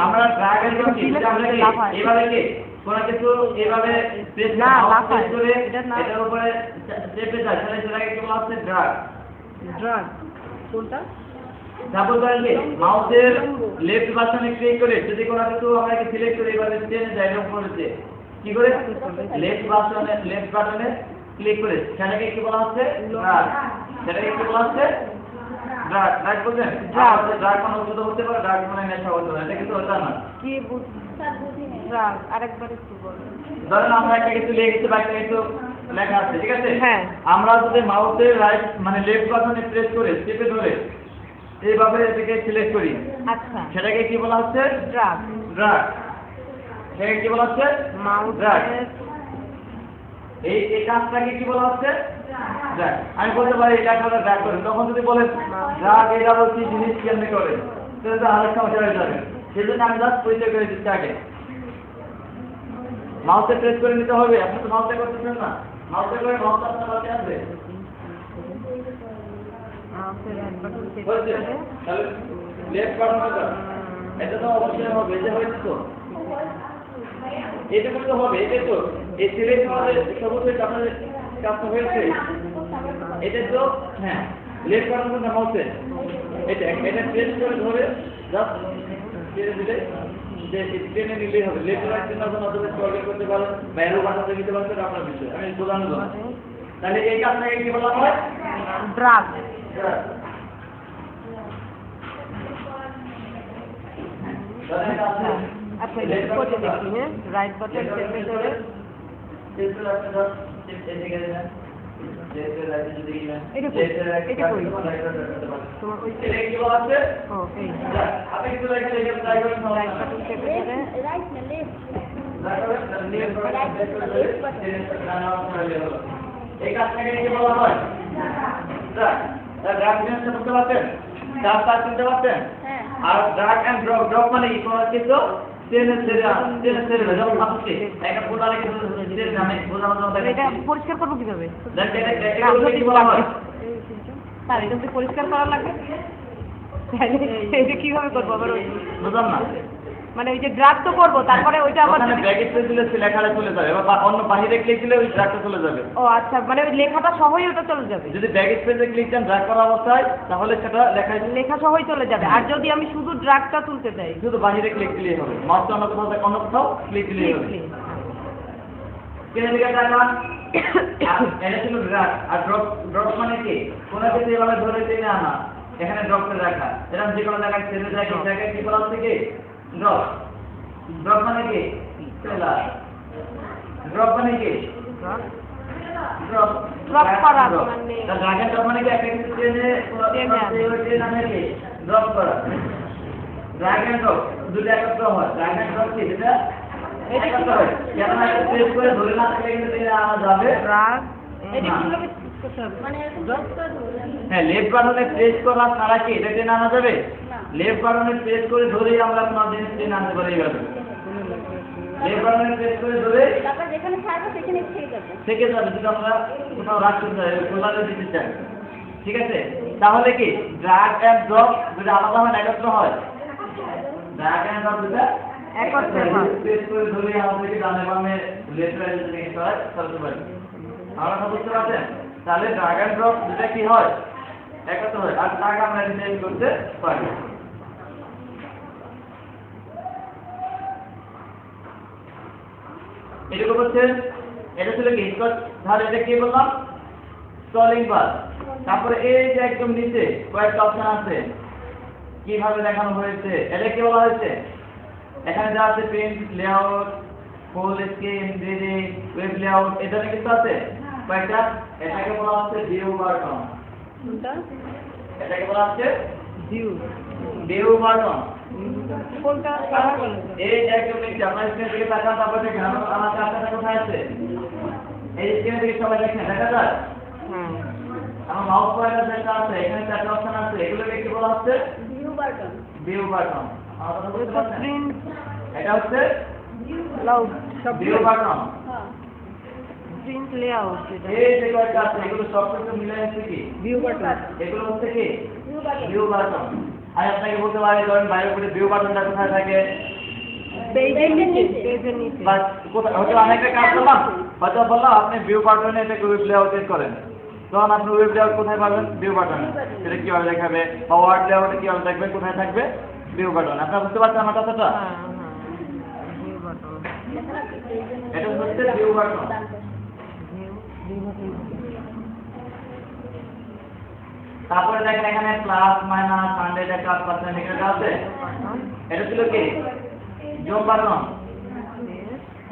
আমরা ড্র্যাগ এর করছি, আমরা কি এভাবে কি কোনো কিছু এইভাবে প্রেস না, লাফায়। করে এটা না। এটার উপরে চেপে যায় তাহলে সেটাকে কি বলা হচ্ছে ড্রাগ। ড্রাগ কোনটা? সাপোজ করেন কি মাউসের লেফট বাটনে ক্লিক করে যদি কোনো কিছু আমরা সিলেক্ট করি এভাবে টেনে যায় এরকম করেছে কি করে লেফট বাটনে ক্লিক করে সেটাকে কি বলা হচ্ছে ড্রাগ। সেটাকে কি বলা হচ্ছে ড্রাগ। ড্রাগ বলছেন ড্রাগ মানে ওষুধ হতে পারে, ড্রাগ মানে নেশা হতে পারে, এটা কিন্তু ওটা না। কি বুঝ স্যার বুঝি নেই। ড্রাগ আরেকবার একটু বলুন। ধরেন আমরা একটা কিছু লিখেছি বা একটা কিছু লেখা আছে ঠিক আছে, হ্যাঁ। আমরা যদি মাউসের রাইট মানে লেফট বাটনে প্রেস করে চেপে ধরে এইভাবে এটাকে সিলেক্ট করি আচ্ছা সেটাকে কি বলা হচ্ছে ড্রাগ ড্রাগ। সেটাকে কি বলা হচ্ছে ড্রাগ। মাউসের এই কাজটাকে কি বলা হচ্ছে ড্রাগ। আমি বলতে পারি এই কাজটা ড্রাগ করে, তখন যদি বলেন ড্রাগ এটা বলছি জিনিস কেমনি করে তাহলে তো আরেক সমস্যা হয়ে যাবে। সেই জন্য আমি জাস্ট পরিচয় করে দিচ্ছি আগে। মাউসে প্রেস করে নিতে হবে, আপনি তো মাউসে করতেছেন না, মাউসে করে মাউস আপনার কাছে আসবে মাউসের এক বাটন চেপে বুঝছেন? ধরে তাহলে লেফট বাটন এটা তো অবশ্যই হবে, এটা হয়েছে তো এটা করতে হবে, এটা তো এই সিলেক্ট আমাদের সবুজ আপনাদের কাজটা হয়েছে এটা তো হ্যাঁ লেফট বাটন কোনটা মাউসে এটা প্রেস করে ধরে জাস্ট ছেড়ে দিলে যে টেনে নিলেই হবে। লেফট রাইট চিন্তা ভাবনা অথবা স্ক্রল করতে পারেন বা অ্যারো বাটন দিতে পারেন, সেটা আপনার বিষয়, আমি বোঝানো দেবো। তাহলে এই কাজটাকে কি বলা হয় ড্রাগ আচ্ছা এটা করে দেখি। হ্যাঁ রাইট বাটন চেপে ধরে এটা কই? এটা কই? তোমার ওই ও এই রাইট বাটন চেপে ধরে রাইট না লেফট? এই কাজটাকে কি বলা হয় ড্রাগ জিনিসটা বুঝতে পারছেন? কাজটা চিনতে পারছেন? হ্যাঁ। আর ড্রাগ এন্ড ড্রপ, ড্রপ মানে কি কোনো কিছু টেনে ছেড়ে যেমন আপনি একটা বোতলে কিছু টেনে আমি বোঝানোর জন্য এটা পরিষ্কার করবো কিভাবে? দেখ এটা না, কি বলা হয় স্যার এটা যদি পরিষ্কার করা লাগে তাহলে এটা কিভাবে করবো আবার? বুঝলাম না। মানে ওই যে ড্রাগ তো করবো তারপরে ওইটা আবার ওখানে যদি- ব্র্যাকেট দিলে লেখাটা চলে যাবে বা অন্য বাহিরে ক্লিক দিলে ওই ড্রাগটা চলে যাবে। ও আচ্ছা মানে ওই লেখাটা সহই ওটা চলে যাবে, যদি ব্র্যাকেট পেজে ক্লিক দেন ড্রাগ করা অবস্থায় তাহলে সেটা লেখায় লেখা সহই চলে যাবে। আর যদি আমি শুধু ড্রাগটা তুলতে চাই শুধু বাহিরে ক্লিক দিলেই হবে, মাউসটা অন্য কোথাও ক্লিক দিলেই হবে। কেন দিকে টাকা এটা ছিল ড্রাগ। আর ড্রপ, ড্রপ মানে কি কোনো কিছু এভাবে ধরে টেনে আনা, এখানে ড্রপ করে রাখা, এরকম যে কোনো জায়গায় ছেড়ে যায় সেটাকে কি বলা হচ্ছে কি ড্রপ। ড্রপ মানে কি ফেলা, ড্রপ মানে কি ড্রপ Drop করা মানে- ড্রাগ এন্ড ড্রপ মানে কি একটা কিছু টেনে আনা কি ড্রপ করা। ড্রাগ এন্ড ড্রপ দুটো একত্র হয়। ড্রাগ এন্ড ড্রপ কি যেটা একত্র হয়, যেমন একটা প্রেস করে ধরে না থাকলে কিন্তু টেনে আনা যাবে। ড্রাগ এটা কিভাবে করতে হবে? মানে এরকম প্রেস করে ধরে হ্যাঁ লেফট বাটনে প্রেস করা ছাড়া কি এটা টেনে আনা যাবে? না। লেফট বাটনে প্রেস করে ধরেই আমরা কোনো জিনিস টেনে আনতে পারি এইভাবে। লেফট বাটনে প্রেস করে ধরে তারপর যেখানে ছাড়বো সেখানে ছেড়ে যাবে। থেকে যাবে, যদি আমরা কোথাও রাখতে চাই খোলাতে দিতে চাই, ঠিক আছে? তাহলে কি ড্রাগ এন্ড ড্রপ যদি আলাদা হয় না একত্র হয়? ড্রাগ এন্ড ড্রপ দুটা একত্র হয়। প্রেস করে ধরে আমাদেরকে ডানে বামে লেফট রাইট দিকে চলতে পারি। আমরা বুঝতে পারছেন? তাহলে ড্রাগ এন্ড ড্রপ দুটা কি হয় একত্র হয়, আর তাকে আমরা ডিজাইন করতে পারি। এটুকু বলছেন। এটা ছিল কি তাহলে এটা কি বললাম স্ক্রলিং বার। তারপরে এই যে একদম নিচে কয়েকটা অপশন আছে কিভাবে দেখানো হয়েছে, এটা কি বলা হয়েছে? এখানে যা আছে print, layout, full screen, reading, web layout, এটা কিছু আছে কয়েকটা। এটাকে বলা হচ্ছে ভিউ বাটন। কোনটা? এটাকে বলা হচ্ছে ভিউ। View button. কোনটা কালার বলে? এই যে একদম নিচে আপনার স্ক্রিন থেকে তাকান, তারপর দেখেন আমার কাজটা কোথায় আছে। এই স্ক্রিনে থেকে সবাই দেখেন, দেখা যায় হ্যাঁ আমার মাউস পয়েন্টার যেটা আছে এখানে চারটা অপশন আছে, এগুলোকে কি বলা হচ্ছে ভিউ বাটন। View button. আমার কথা বুঝতে পারছেন? প্রিন্ট এটা হচ্ছে লাউড সব ভিউ বাটন। হ্যাঁ। প্রিন্ট লেআউট এটা এই যে কয়েকটা আছে এগুলো সব কিছু মিলে হচ্ছে কি ভিউ বাটন। এগুলো হচ্ছে কি ভিউ বাটন। View button. আমি আপনাকে বলতে পারি ধরেন বাইরে করে ভিউ বাটনটা কোথায় থাকে, পেজের নিচে বাস কোথায় হয়তো অনেকটা কাজ করলাম, হয়তো বললাম আপনি ভিউ বাটনে এটাকে ওয়েব লেআউটে করেন, তখন আপনি ওয়েব লেআউট কোথায় পাবেন? ভিউ বাটনে। সেটা কিভাবে দেখাবে বা ওয়ার্ড লেআউটে কিভাবে দেখবেন, কোথায় থাকবে? View button. আপনারা বুঝতে পারছেন আমার কথাটা? এটা হচ্ছে ভিউ বাটন। তারপরে দেখেন এখানে প্লাস মাইনাস 100 একটা পার্সেন্ট এখানে আছে। এটা ছিল কি? Zoom button.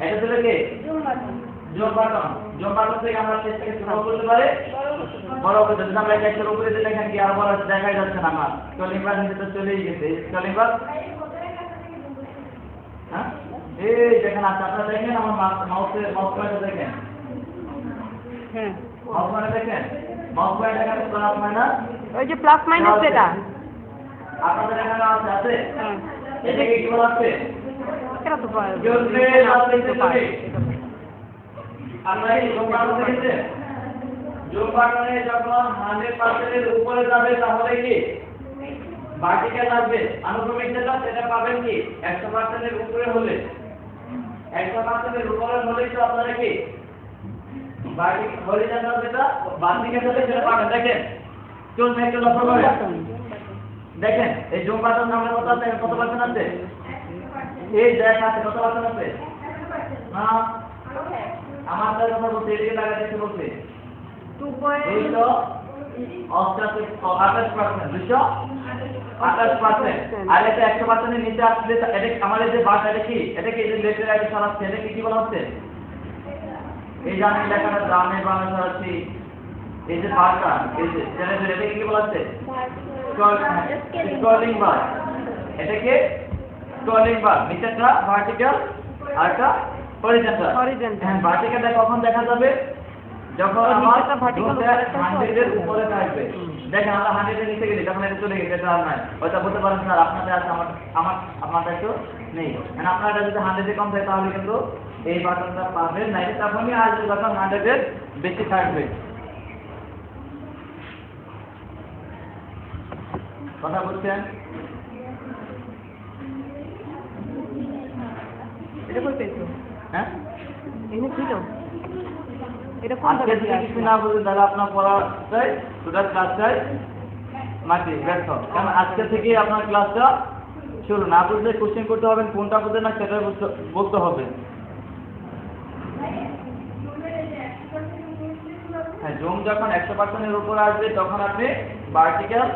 এটা ছিল কি? Zoom button. জুম বাটন থেকে আমরা টেক্সটকে ছোট করতে পারি, বড় করতে। যদি আমরা টেক্সটের উপরে দিলে এখানে কি আর বড় দেখাই যাচ্ছে না আমার। স্ক্রলিং বার নিচে তো চলেই গেছে। স্ক্রলিং বার হ্যাঁ এই দেখেন আপনারা দেখেন আমার মাউস পয়েন্টার দেখেন। হ্যাঁ মাউস পয়েন্টার দেখেন। মাউস পয়েন্টার এখানে প্লাস মাইনাস, ওই যে প্লাস মাইনাস যেটা আপনাদের এখানে আছে। হ্যাঁ এটা কি বলা আছে? এটা তো পায় আমরা এই জুম বাটন দেখেছে, জুম বাটনে যখন 100% এর উপরে যাবে তাহলে কি ভার্টিক্যাল আসবে, আনুক্রমিক যেটা সেটা পাবেন কি 100% এর উপরে হলে, 100% এর উপরে হলে তো আপনারা কি ভার্টিক্যাল হরিজন্টাল যেটা ভার্টিক্যাল যেটা সেটা পাবেন। দেখেন চলছে একটু লক্ষ্য করে দেখেন, এই জুম বাটন আমরা কত আছে, কত পার্সেন্ট আছে? এই দেখ আছে কত পার্সেন্ট আছে? না আমার তার কথা বলতে এদিকে লাগা দেখতে বলছে 228%, আর এটা 100% এর নিচে আসলে এটা আমাদের যে বাস এটা কি, এটা কি যে লেটার আইডি সরাচ্ছে, এটা কি বলা হচ্ছে? এই যে আমি লেখাটা ডানে বামে সরাচ্ছি, এই যে বারটা এই যে এটা কি বলা হচ্ছে? স্ক্রলিং বার। এটাকে স্ক্রলিং বার, নিচেটা ভার্টিক্যাল আর এটা হরিজন্টাল। হ্যাঁ ভার্টিক্যালটা কখন দেখা যাবে? যখন আমার 100 এর উপরে থাকবে। দেখেন আমরা 100 এর নিচে গেলে যখন এটা চলে গেছে, এটা আর নাই। হয়তো বলতে পারেন স্যার আপনাদের আছে, আমাদের তো নেই। মানে আপনারা যদি 100 এর কম থাকে তাহলে কিন্তু এই বাটনটা পাবেন না। এটা তখনই আসবে যখন 100 এর বেশি থাকবে। কথা বলছেন? এটা কই পেয়েছো? হ্যাঁ এখানে ছিল এটা কোন আজকে যদি কিছু না বুঝে তাহলে আপনার পড়া চাই, টোটাল ক্লাস চাই মাটি ব্যর্থ। কারণ আজকে থেকে আপনার ক্লাসটা শুরু। না বুঝলে কোশ্চেন করতে হবে, কোনটা বুঝে না সেটা বলতে হবে। হ্যাঁ জুম যখন 100% এর উপর আসবে তখন আপনি ভার্টিক্যাল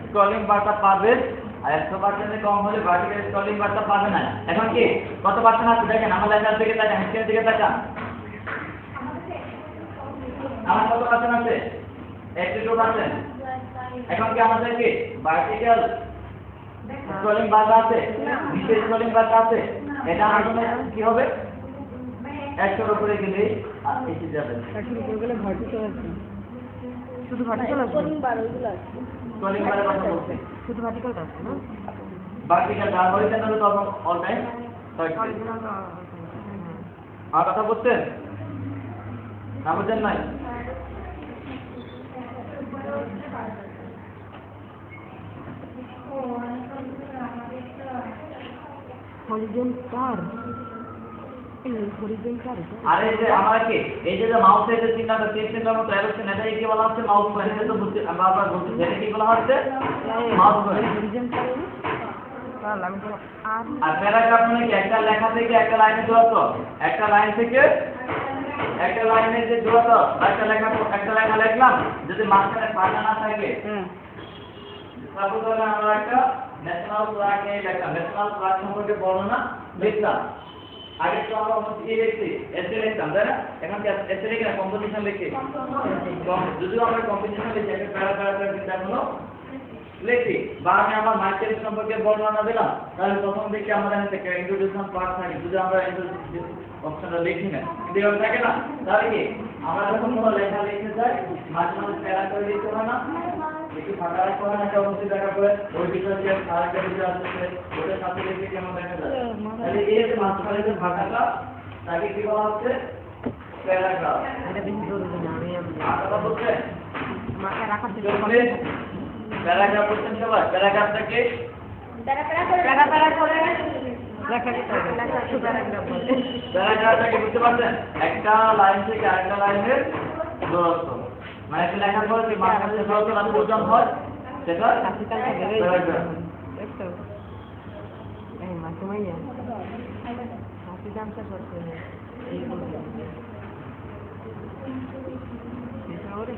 স্ক্রলিং বারটা পাবেন, আর 100% এর কম হলে ভার্টিক্যাল স্ক্রলিং বারটা পাবে না। এখন কি কত পার্সেন্ট আছে দেখেন, আমার লেখার দিকে তাকান, স্ক্রিনের দিকে তাকান। আমার কত পার্সেন্ট আছে? 82%। এখন কি আমাদের কি ভার্টিক্যাল স্ক্রলিং বারটা আছে, নিচে স্ক্রলিং বারটা আছে, এটা আমার জন্য কি হবে? 100 এর উপরে গেলেই এসে যাবে। 100 উপরে গেলে ভার্টিক্যাল আছে, শুধু ভার্টিক্যাল আছে, স্ক্রলিং বার ওইগুলো আছে। স্ক্রলিং বারের কথা বলছি, শুধু ভার্টিক্যাল আছে না? ভার্টিক্যাল বার হরিজন্টাল তো অল টাইম। আর কথা বলছেন না? বুঝছেন নাই? হরিজন্টাল আরে যে আমরা কি এই যে মাউসের যে চিহ্নটা, সেই চিহ্নের মতো অ্যারোশন, এটাকে কি বলা হচ্ছে? Mouse point. এটা তো বুঝতে বারবার বলছি, এটা কি বলা হচ্ছে? Mouse point. আর প্যারাগ্রাফ মানে কি একটা লেখা থেকে একটা লাইনে দূরত্ব, একটা লাইন থেকে একটা লাইনের যে দূরত্ব, একটা লেখা লিখলাম, যদি মাঝখানে ফাঁকা না থাকে, তারপর আমরা একটা ন্যাশনাল ফ্ল্যাগ নিয়ে লিখলাম, ন্যাশনাল ফ্ল্যাগ সম্পর্কে বর্ণনা লিখলাম। আগে তো আমরা লিখছি এসে লিখতাম, তাই না? এখন কি এসে লিখে না, কম্পোজিশন লিখি। যদিও আমরা কম্পোজিশন লিখি, একটা প্যারাগ্রাফের কিন্তু এখনো লিখি। বা আমি আমার মাইকেল সম্পর্কে বর্ণনা দিলাম, তাহলে প্রথম দিকে আমাদের থেকে ইন্ট্রোডিউশন পার্ট থাকে। যদি আমরা ইন্ট্রোডিউশন অপশনটা লিখি না, কিন্তু এভাবে থাকে না, তাহলে কি আমরা যখন কোনো লেখা লিখতে যাই মাঝে মাঝে প্যারা করে লিখতে হয় না, একটু ফাঁকা রাখতে হয় না, একটা অবশ্যই দেখা করে ওই বিষয়টি আরেকটা বিষয় আসতেছে ওদের সাথে লিখে কেমন দেখা যায়। তাহলে এই যে মাঝখানে যে ফাঁকাটা তাকে কি বলা হচ্ছে? প্যারাগ্রাফ। এটা বেশি জরুরি না, আমি কথা বলছেন? মাথায় রাখার প্যারাগ্রাফ বলছেন সবাই। প্যারাগ্রাফটাকে প্যারা প্যারা করে লেখা কোথায় লেখা আছে প্যারাগ্রাফ বলে। প্যারাগ্রাফটা কি বুঝতে পারছেন? একটা লাইন থেকে আরেকটা লাইনের দূরত্ব, মানে একটা লেখার পরে যে মাঝখানে যে দূরত্ব রাখতে ওজন হয় সেটা প্যারাগ্রাফ। দেখছো এই মাসে মাইয়া হাসি দামটা করতে এই বলতে ওরে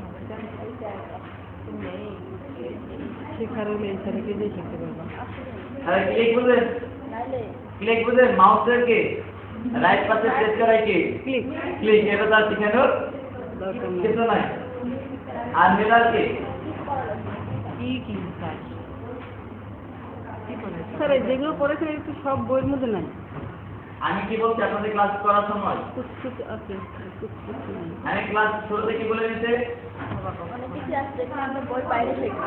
শেখার হলে এই ছেলেকে দিয়ে শিখতে পারবা তাহলে ক্লিক বুঝলেন? নাইলে ক্লিক বুঝলেন? মাউসের কি রাইট পাশে প্রেস করাই কি ক্লিক ক্লিক, এটা তার শিখানোর দরকার নেই কিছু নাই। আর মিলার কি কি স্যার কি করে স্যার এই যেগুলো পড়েছেন একটু সব বইয়ের মধ্যে নাই আমি কি বলছি আপনাদের ক্লাস করার সময়? কুচ আছে কুচ নেই আমি ক্লাস শুরুতে কি বলে নিতে, অনেক কিছু আছে যেখানে আমরা বই বাইরে শিখি।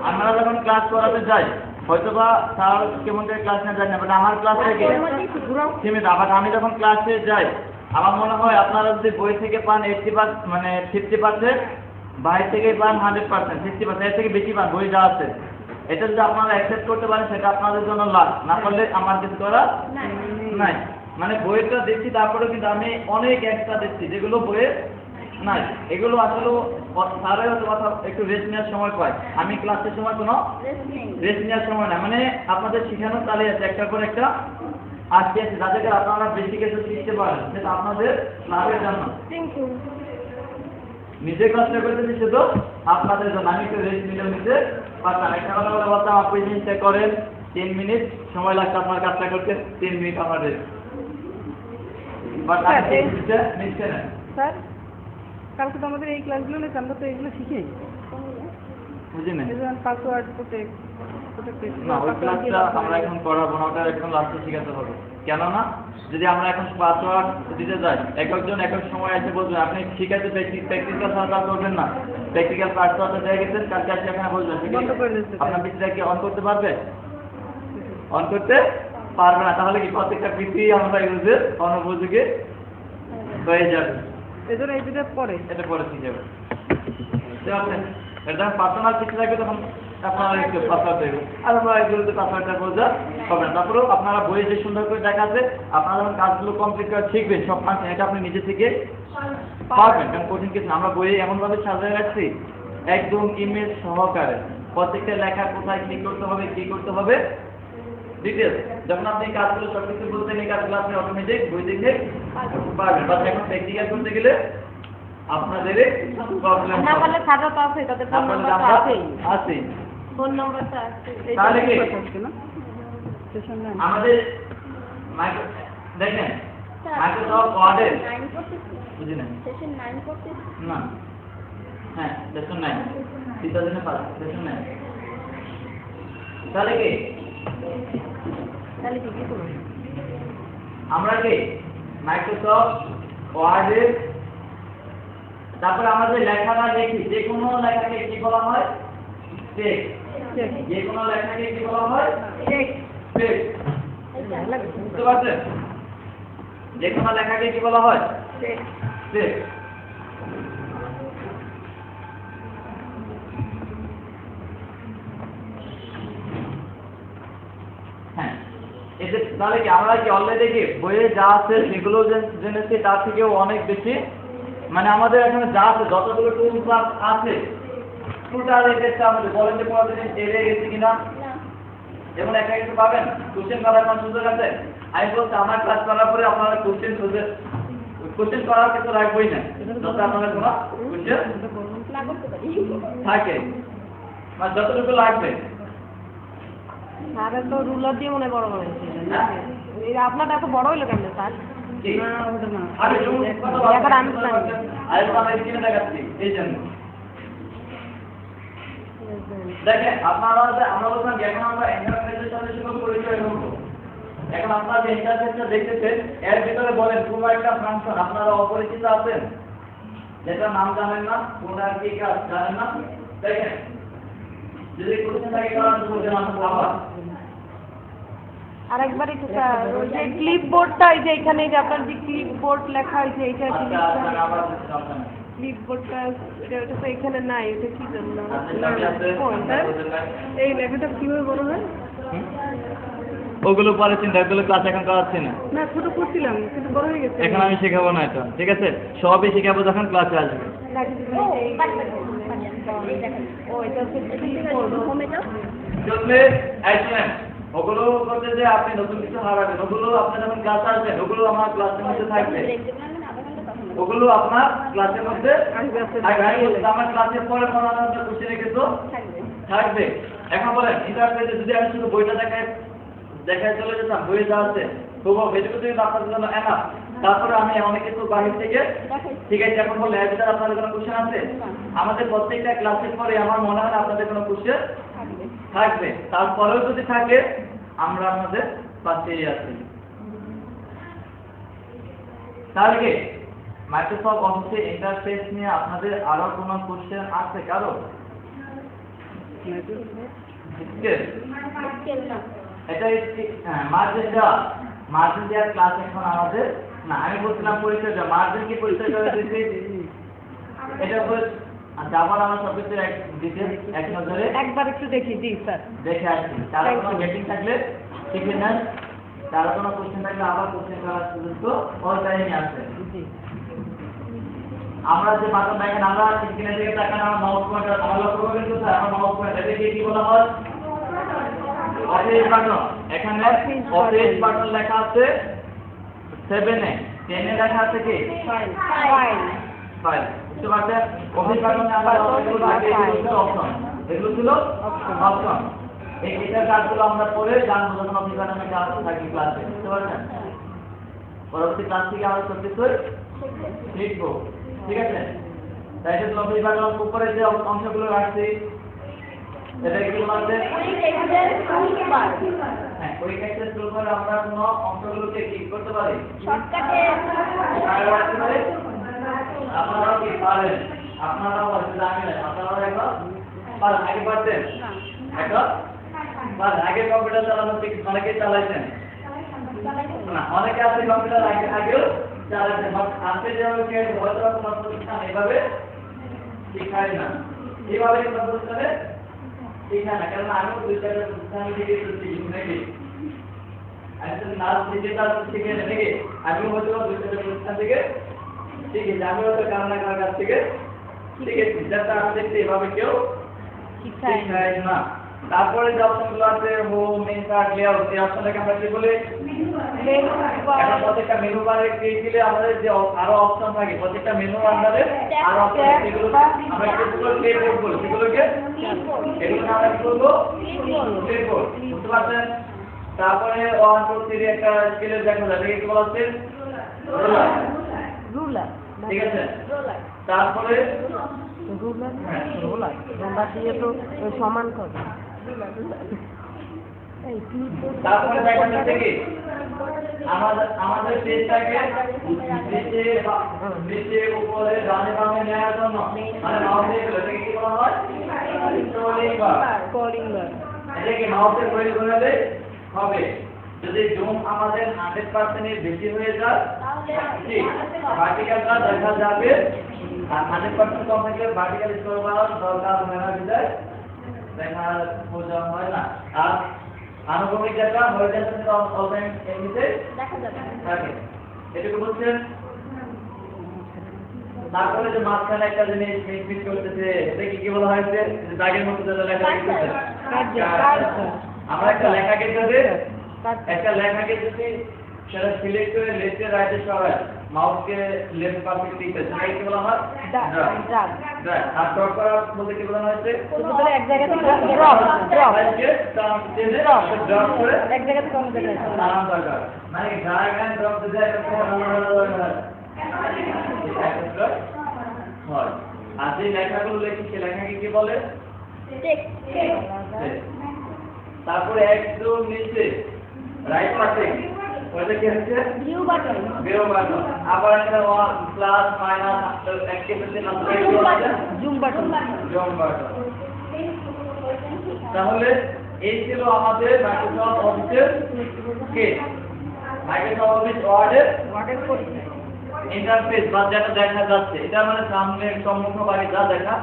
আমরা যখন ক্লাস করাতে যাই হয়তোবা স্যার কেমন করে ক্লাস না জানি না, বাট আমার ক্লাস থেকে সীমিত। আবার আমি যখন ক্লাসে যাই আমার মনে হয় আপনারা যদি বই থেকে পান 80% মানে 50%, বাইরে থেকে পান 100%, 60%, এর থেকে বেশি পান বই যা আছে। এটা যদি আপনারা অ্যাকসেপ্ট করতে পারেন সেটা আপনাদের জন্য লাভ, না করলে আমার কিছু করা নাই। মানে বইটা দিচ্ছি তারপরে কিন্তু আমি অনেক এক্সট্রা দিচ্ছি যেগুলো বইয়ে নাই। এগুলো আসলে স্যারের হয়তো কথা একটু রেস্ট নেওয়ার সময় পায়, আমি ক্লাসের সময় কোনো রেস্ট নেই। রেস্ট নেওয়ার সময় না। মানে আপনাদের শেখানোর তালে আছে একটার পর একটা আসতে আছে, যাদেরকে আপনারা বেশি কিছু শিখতে পারেন সেটা আপনাদের লাভের জন্য। নিজে কষ্ট করতেছি শুধু আপনাদের জন্য, আমি একটু রেস্ট নিলেও নিতে পারতাম। একটা কথা বলে বলতাম আপনি জিনিসটা করেন 3 মিনিট সময় লাগছে আপনার কাজটা করতে, 3 মিনিট আমার রেস্ট, বাট আপনি নিচ্ছে না। স্যার কালকে তো আমাদের এই ক্লাসগুলো হলে আমরা তো এগুলো শিখি বুঝি না? এই যেমন পাসওয়ার্ড প্রোটেক্ট না, ওই ক্লাসটা আমরা এখন করাবো না, ওটা এখন লাস্টে শিখাতে হবে। কেননা যদি আমরা এখন পাসওয়ার্ড দিতে যাই একজন এক এক সময় এসে বলবেন আপনি শিখাতে প্র্যাকটিক্যাল ছাড়া করবেন না, প্র্যাকটিক্যাল পাসওয়ার্ডটা দিয়ে গেছেন কালকে আসে এখানে বলবেন বন্ধ করে দিতে আপনার পিসিটা কি অন করতে পারবে? অন করতে পারবে না, তাহলে কি প্রত্যেকটা পিসি আমরা ইউজের অনুপযোগী হয়ে যাবে। এজন্য এই দুটো পরে এটা পরে শিখে যাবে। ঠিক আছে, এটা পার্সোনাল পিসি থাকবে তখন আপনারা একটু পাসওয়ার্ড দেবেন, আর আমরা এগুলোতে পাসওয়ার্ডটা বোঝা হবে না। তারপরেও আপনারা বইয়ে যে সুন্দর করে দেখা আছে আপনারা যখন কাজগুলো কমপ্লিট করে শিখবেন সব ফাংশন এটা আপনি নিজে থেকে পারবেন, কারণ কঠিন কিছু না। আমরা বইয়ে এমনভাবে সাজিয়ে রাখছি একদম ইমেজ সহকারে প্রত্যেকটা লেখা কোথায় ক্লিক করতে হবে কি করতে হবে ডিটেলস। যখন আপনি কাজগুলো সব কিছু বলতে এই কাজগুলো আপনি অটোমেটিক বই দেখে পারবেন। বাট এখন প্র্যাকটিক্যাল করতে গেলে আপনাদের প্রবলেম না পারলে খাতা তো আছে, তাদের ফোন নাম্বার তো আছেই, আছে। ফোন নাম্বারটা আছে। তাহলে কি না সেশন না আমাদের দেখেন মাইক্রোসফট ওয়ার্ডের 9 করতেছি। বুঝি না সেশন 9 করতেছি। না হ্যাঁ সেশন 9 2005 সেশন 9 তাহলে কি তাহলে কি কি করব? আমরা কি মাইক্রোসফট ওয়ার্ডের তারপর আমরা যে লেখাটা লিখি যে কোনো লেখাকে কি বলা হয় টেক্সট, যে কোনো লেখাকে কি বলা হয় টেক্সট। বুঝতে পারছেন? যে কোনো লেখাকে কি বলা হয় টেক্সট। হ্যাঁ এতে তাহলে কি আমরা কি অলরেডি কি বইয়ে যা আছে সেগুলো জেনেছি তার থেকেও অনেক বেশি, মানে আমাদের এখানে যা আছে যতগুলো টুলস আছে টোটাল এটা আমাদের বলেন যে পড়াতে এড়িয়ে গেছে কিনা, না যেমন একা একটু পাবেন কোশ্চেন করার কোনো সুযোগ আছে। আমি বলছি আমার ক্লাস করার পরে আপনারা কোশ্চেন করার কিছু রাখবোই না, যত আপনাদের কোনো কোশ্চেন না করতে পারি। থাকে মানে যতটুকু লাগবে। স্যারের তো রুলার দিয়ে মনে হয় বড় বড় হয়েছে। এই আপনারটা এত বড় হইলো কেন স্যার? কি না ওটা না আমি যেমন কথা এখন আমি জানি। আমি স্ক্রিনে দেখাচ্ছি এই জন্য দেখেন আপনারা আমরা বললাম এখন আমরা ইন্টারফেসের সাথে শুরু পরিচয় করব। এখন আপনারা যে ইন্টারফেসটা দেখতেছেন এর ভিতরে বলেন কোনো একটা ফাংশন আপনারা অপরিচিত আছেন যেটা নাম জানেন না, কোনটা কি কাজ জানেন না। দেখেন যদি কোশ্চেন থাকে তাহলে বলবেন আমরা আবার আরেকবার একটু স্যার ওই যে ক্লিপবোর্ডটা এই যে এখানে যে আপনার যে ক্লিপবোর্ড লেখা হয়েছে এইটা কি আচ্ছা আচ্ছা আবার বলতে ক্লিপবোর্ডটা এটা তো এখানে নাই, এটা কি জন্য? আছে এই লেখাটা কিভাবে বড় হয় ওগুলো পরে চিন্তা, ওগুলো ক্লাস এখন করাচ্ছি না। না ছোট করছিলাম কিন্তু বড় হয়ে গেছে। এখন আমি শেখাবো না এটা, ঠিক আছে? সবই শেখাবো যখন ক্লাসে আসবে। ও বাট দেখেন ও এটা হচ্ছে হোমে যাও চলবে শুনেন, ওগুলো করতে যে আপনি নতুন কিছু হারাবেন, ওগুলো আপনি যখন ক্লাসে আসবেন ওগুলো আমার ক্লাসের মধ্যে থাকবে, ব্রেক দেবেন না আধা ঘন্টা তখন ওগুলো আপনার ক্লাসের মধ্যে আসবে থাকবে। আমি বলছি, আমার ক্লাসের পরে মনে হয় আপনার কোশ্চেনে কিন্তু থাকবে। থাকবে। এখন বলেন ইন্টারফেসে যদি আমি শুধু বইটা দেখায় চলে যেতাম, বইয়ে যা আছে তবুও এটুকু যদি আপনাদের জন্য এনাফ। তারপরে আমি অনেক কিছু বাহির থেকে ঠিক আছে। এখন বললে এর ভিতরে আপনাদের কোনো কোশ্চেন আছে? আমাদের প্রত্যেকটা ক্লাসের পরে আমার মনে হয় না আপনাদের কোনো কোশ্চেন থাকবে থাকবে। তারপরেও যদি থাকে আমরা আপনাদের পাশেই আছি। তাহলে কি মাইক্রোসফট অফিসে ইন্টারফেস নিয়ে আপনাদের আরো কোনো কোশ্চেন আছে কারো? স্কেল না এটা মার্জিন দেওয়ার ক্লাস এখন আমাদের না। আমি বলছিলাম পরিচয় দেওয়া, মার্জিন কি পরিচয় করে দিচ্ছি এটা বল। আচ্ছা, আবার আমার সবকিছু ডিটেলস এক নজরে একবার একটু দেখি। জি স্যার দেখে আসছি। তারা কোনো গেটিং থাকলে শিখে নেন, তারা কোনো কোশ্চেন থাকলে আবার কোশ্চেন করার সুযোগ তো অল টাইমই আছে। জি আমরা যে বাটন দেখেন, আমরা স্ক্রিনে দিকে তাকান, আমার মাউস পয়েন্টার আমার লক্ষ্য করবেন তো স্যার, আমার মাউস পয়েন্টার এটাকে কি বলা হয়? Office button. এখানে অফিস বাটন লেখা আছে 7 এ, 10 এ লেখা আছে কি ফাইল ফাইল। বুঝতে পারছেন? অফিস বাটনে আমরা অনেকগুলো আগে এগুলো ছিল অপশন, এগুলো ছিল অপশন। এইটার কাজগুলো আমরা পরে জানবো যখন অফিস বাটনে কাজ থাকি ক্লাসে। বুঝতে পারছেন? পরবর্তী ক্লাস থেকে আমরা সবকিছু শিখবো, ঠিক আছে? তাই জন্য অফিস বাটন উপরে যে অংশগুলো রাখছি এটা কি বলা আছে? হ্যাঁ, ওই অ্যাক্সেস টুলবারে আমরা কোনো অংশগুলোকে ক্লিক করতে পারি, শর্টকাটে রাখতে পারি। আপনারাও কি পারেন? আপনারাও বলতে জানেন, আপনারাও একবার পারেন, আগে পারতেন একবার পারেন। আগে কম্পিউটার চালানো ঠিক অনেকেই চালাইছেন না, অনেকে আছে কম্পিউটার আগেও চালাইছেন, বাট আজকে যেভাবে কে হয়তো কোনো প্রতিষ্ঠান এভাবে শিখায় না, এইভাবে কোনো প্রতিষ্ঠানে শিখায় না। কারণ আমিও 2-4টা প্রতিষ্ঠান থেকে শিখি নাকি, আমি তো নাচ ডিজিটাল শিখে নাকি, আমিও হয়তো 2-4টা প্রতিষ্ঠান থেকে শিখেছি, আমিও হয়তো কারো না কারোর কাছ থেকে শিখেছি, যাতে আমি দেখছি এভাবে কেউ শিখায় না। তারপরে যে অপশনগুলো আছে হোম, মেনু বার, লেআউট, এই অপশনটাকে আমরা কি বলি? এখন প্রত্যেকটা মেনু বারে ক্লিক দিলে আমাদের যে আরো অপশন থাকে, প্রত্যেকটা মেনু আন্ডারে আরো অপশন, সেগুলো আমরা কিভাবে প্লে করব? সেগুলোকে এগুলো আমরা কি করব? প্লে করব। বুঝতে পারছেন? তারপরে 1 2 3 একটা স্কেলে দেখা যায়, এটাকে কি বলা হচ্ছে? রুলার। ঠিক আছে। রোলার তারপরে রোলার দিয়ে তো সমান করে। এই তারপরে দেখা যাচ্ছে কি আমাদের পেজটাকে নিচে উপরে ডানে বামে নেওয়ার জন্য মানে মাউসে এটাকে কি বলা হয়? স্ক্রলিং বার। স্ক্রলিং বার। এটাকে মাউসে তৈরি করলে হবে। যদি জুম আমাদের 100% এর বেশি হয়ে যায় ঠিক ভার্টিক্যালটা দেখা যাবে, আর 100% কম থাকলে ভার্টিক্যাল স্ক্রল করার দরকার হয় না, বিদায় দেখার প্রয়োজন হয় না। আর আনুভূমিক যেটা হরিজন্টাল অল টাইম এমনিতে দেখা যাবে থাকে, এটুকু বুঝছেন? তারপরে যে মাঝখানে একটা জিনিস মিট করতেছে, এটা কি বলা হয়েছে? দাগের মধ্যে যেটা লেখা আছে, আমরা একটা লেখাকে যদি সেটা সিলেক্ট করে লেফটে রাইটে সরাই, মাউসকে লেফট পাশে ক্লিক করে সেটাকে কি বলা হয়? ড্র্যাগ। আর ড্রপ করা বলতে কি বলা হয়েছে? এক জায়গা থেকে ড্রপ করে এক জায়গা থেকে অন্য জায়গায় নানান দরকার, মানে ড্র্যাগ এন্ড ড্রপ দিতে একটা হয়। আর যে লেখাগুলো লেখি সে লেখাকে কি বলে? টেক্সট তারপরে একদম নিচে রাইট পাশে ওটা কি হচ্ছে? View button view button. আবার একটা প্লাস মাইনাস অ্যাক্টিভিটি নাম জুম বাটন। Zoom button. তাহলে এই ছিল আমাদের মাইক্রোসফট অফিসের কে মাইক্রোসফট অফিস ওয়ার্ডের ইন্টারফেস বা যেটা দেখা যাচ্ছে, এটা মানে সামনে সম্মুখভাগে যা দেখা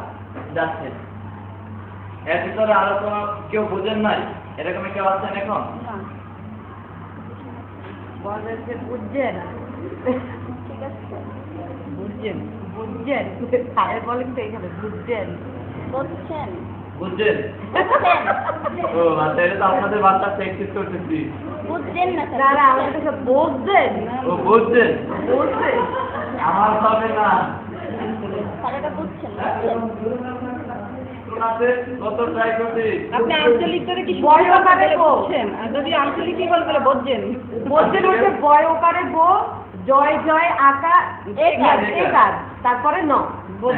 যাচ্ছে। এর ভিতরে আলোচনা কেউ বুঝেন নাই এরকম কেউ আছেন এখন? বলেন যে বুঝছেন ঠিক আছে বুঝছেন বুঝছেন স্যারে বলেন তো এখানে বুঝছেন বুঝছেন বুঝছেন? ও আচ্ছা, এটা তো আপনাদের বাচ্চা প্র্যাকটিস করতেছি। বুঝছেন না না না আমাদের কাছে বুঝছেন ও বুঝছেন? বুঝছেন আমার হবে না। স্যারেটা বুঝছেন শোনাতে কত ট্রাই করছি। আপনি আঞ্চলিক ধরে কি বয় ওকারে বো। বুঝছেন আর যদি আঞ্চলিক কি বলতে বুঝছেন বলছেন হচ্ছে বয় ওকারে বো, জয় জয় আকা একার একার, তারপরে ন।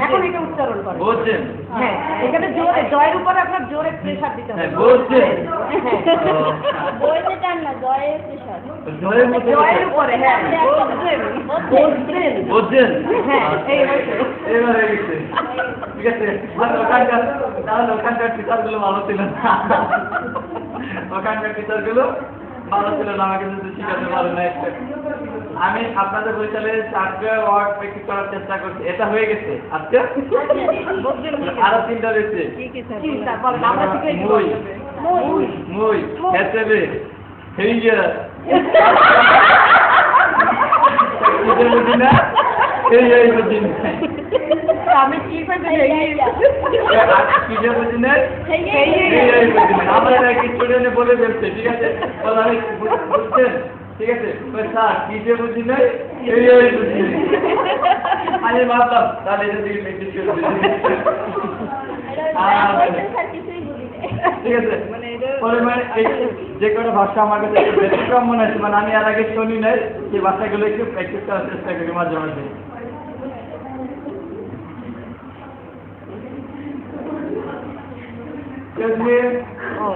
এখন এটা উচ্চারণ করে। বুঝছেন? হ্যাঁ, এখানে জোরে জয়ের উপরে আপনার জোরে প্রেসার দিতে হবে। হ্যাঁ, বুঝছেন? হ্যাঁ। বইতে টান না জয়ের প্রেশার জয়ের মধ্যে জয়ের উপরে হ্যাঁ বুঝছেন বুঝছেন। বুঝছেন? হ্যাঁ, এই হয়েছে। এবার হয়ে গেছে। ঠিক আছে, তাহলে ওখানকার টিচারগুলো ভালো ছিল না। ওখানকার টিচারগুলো ভালো ছিল না, আমাকে যদি শিখাতে পারে না। আমি আপনাদের বইটালে 4টা ওয়ার্ড প্র্যাকটিস করার চেষ্টা করছি, এটা হয়ে গেছে। আচ্ছা, আরো 3টা রয়েছে। কি তারপর আমরা শিখে মুই মই মুই হেসেবে হেইয়া কিজে বুঝি না, এই বুঝি না, আমি কি করতে কিজে বুঝি না, সেই এই বুঝি না। আমার এক স্টুডেন্টে বলে ফেলছে, ঠিক আছে, বলে আমি বুঝছেন, ঠিক আছে, স্যার কিজে বুঝি না, এই বুঝি না। আমি ভাবলাম তাহলে এটা দিকে প্র্যাকটিস করতে স্যার কিছুই বুঝি না ঠিক আছে, পরে মানে এই যে কটা ভাষা আমার কাছে একটু ব্যতিক্রম মনে হচ্ছে, মানে আমি আর আগে শুনি নাই, সেই ভাষাগুলো একটু প্র্যাকটিস করার চেষ্টা করি মাঝে মাঝে। ও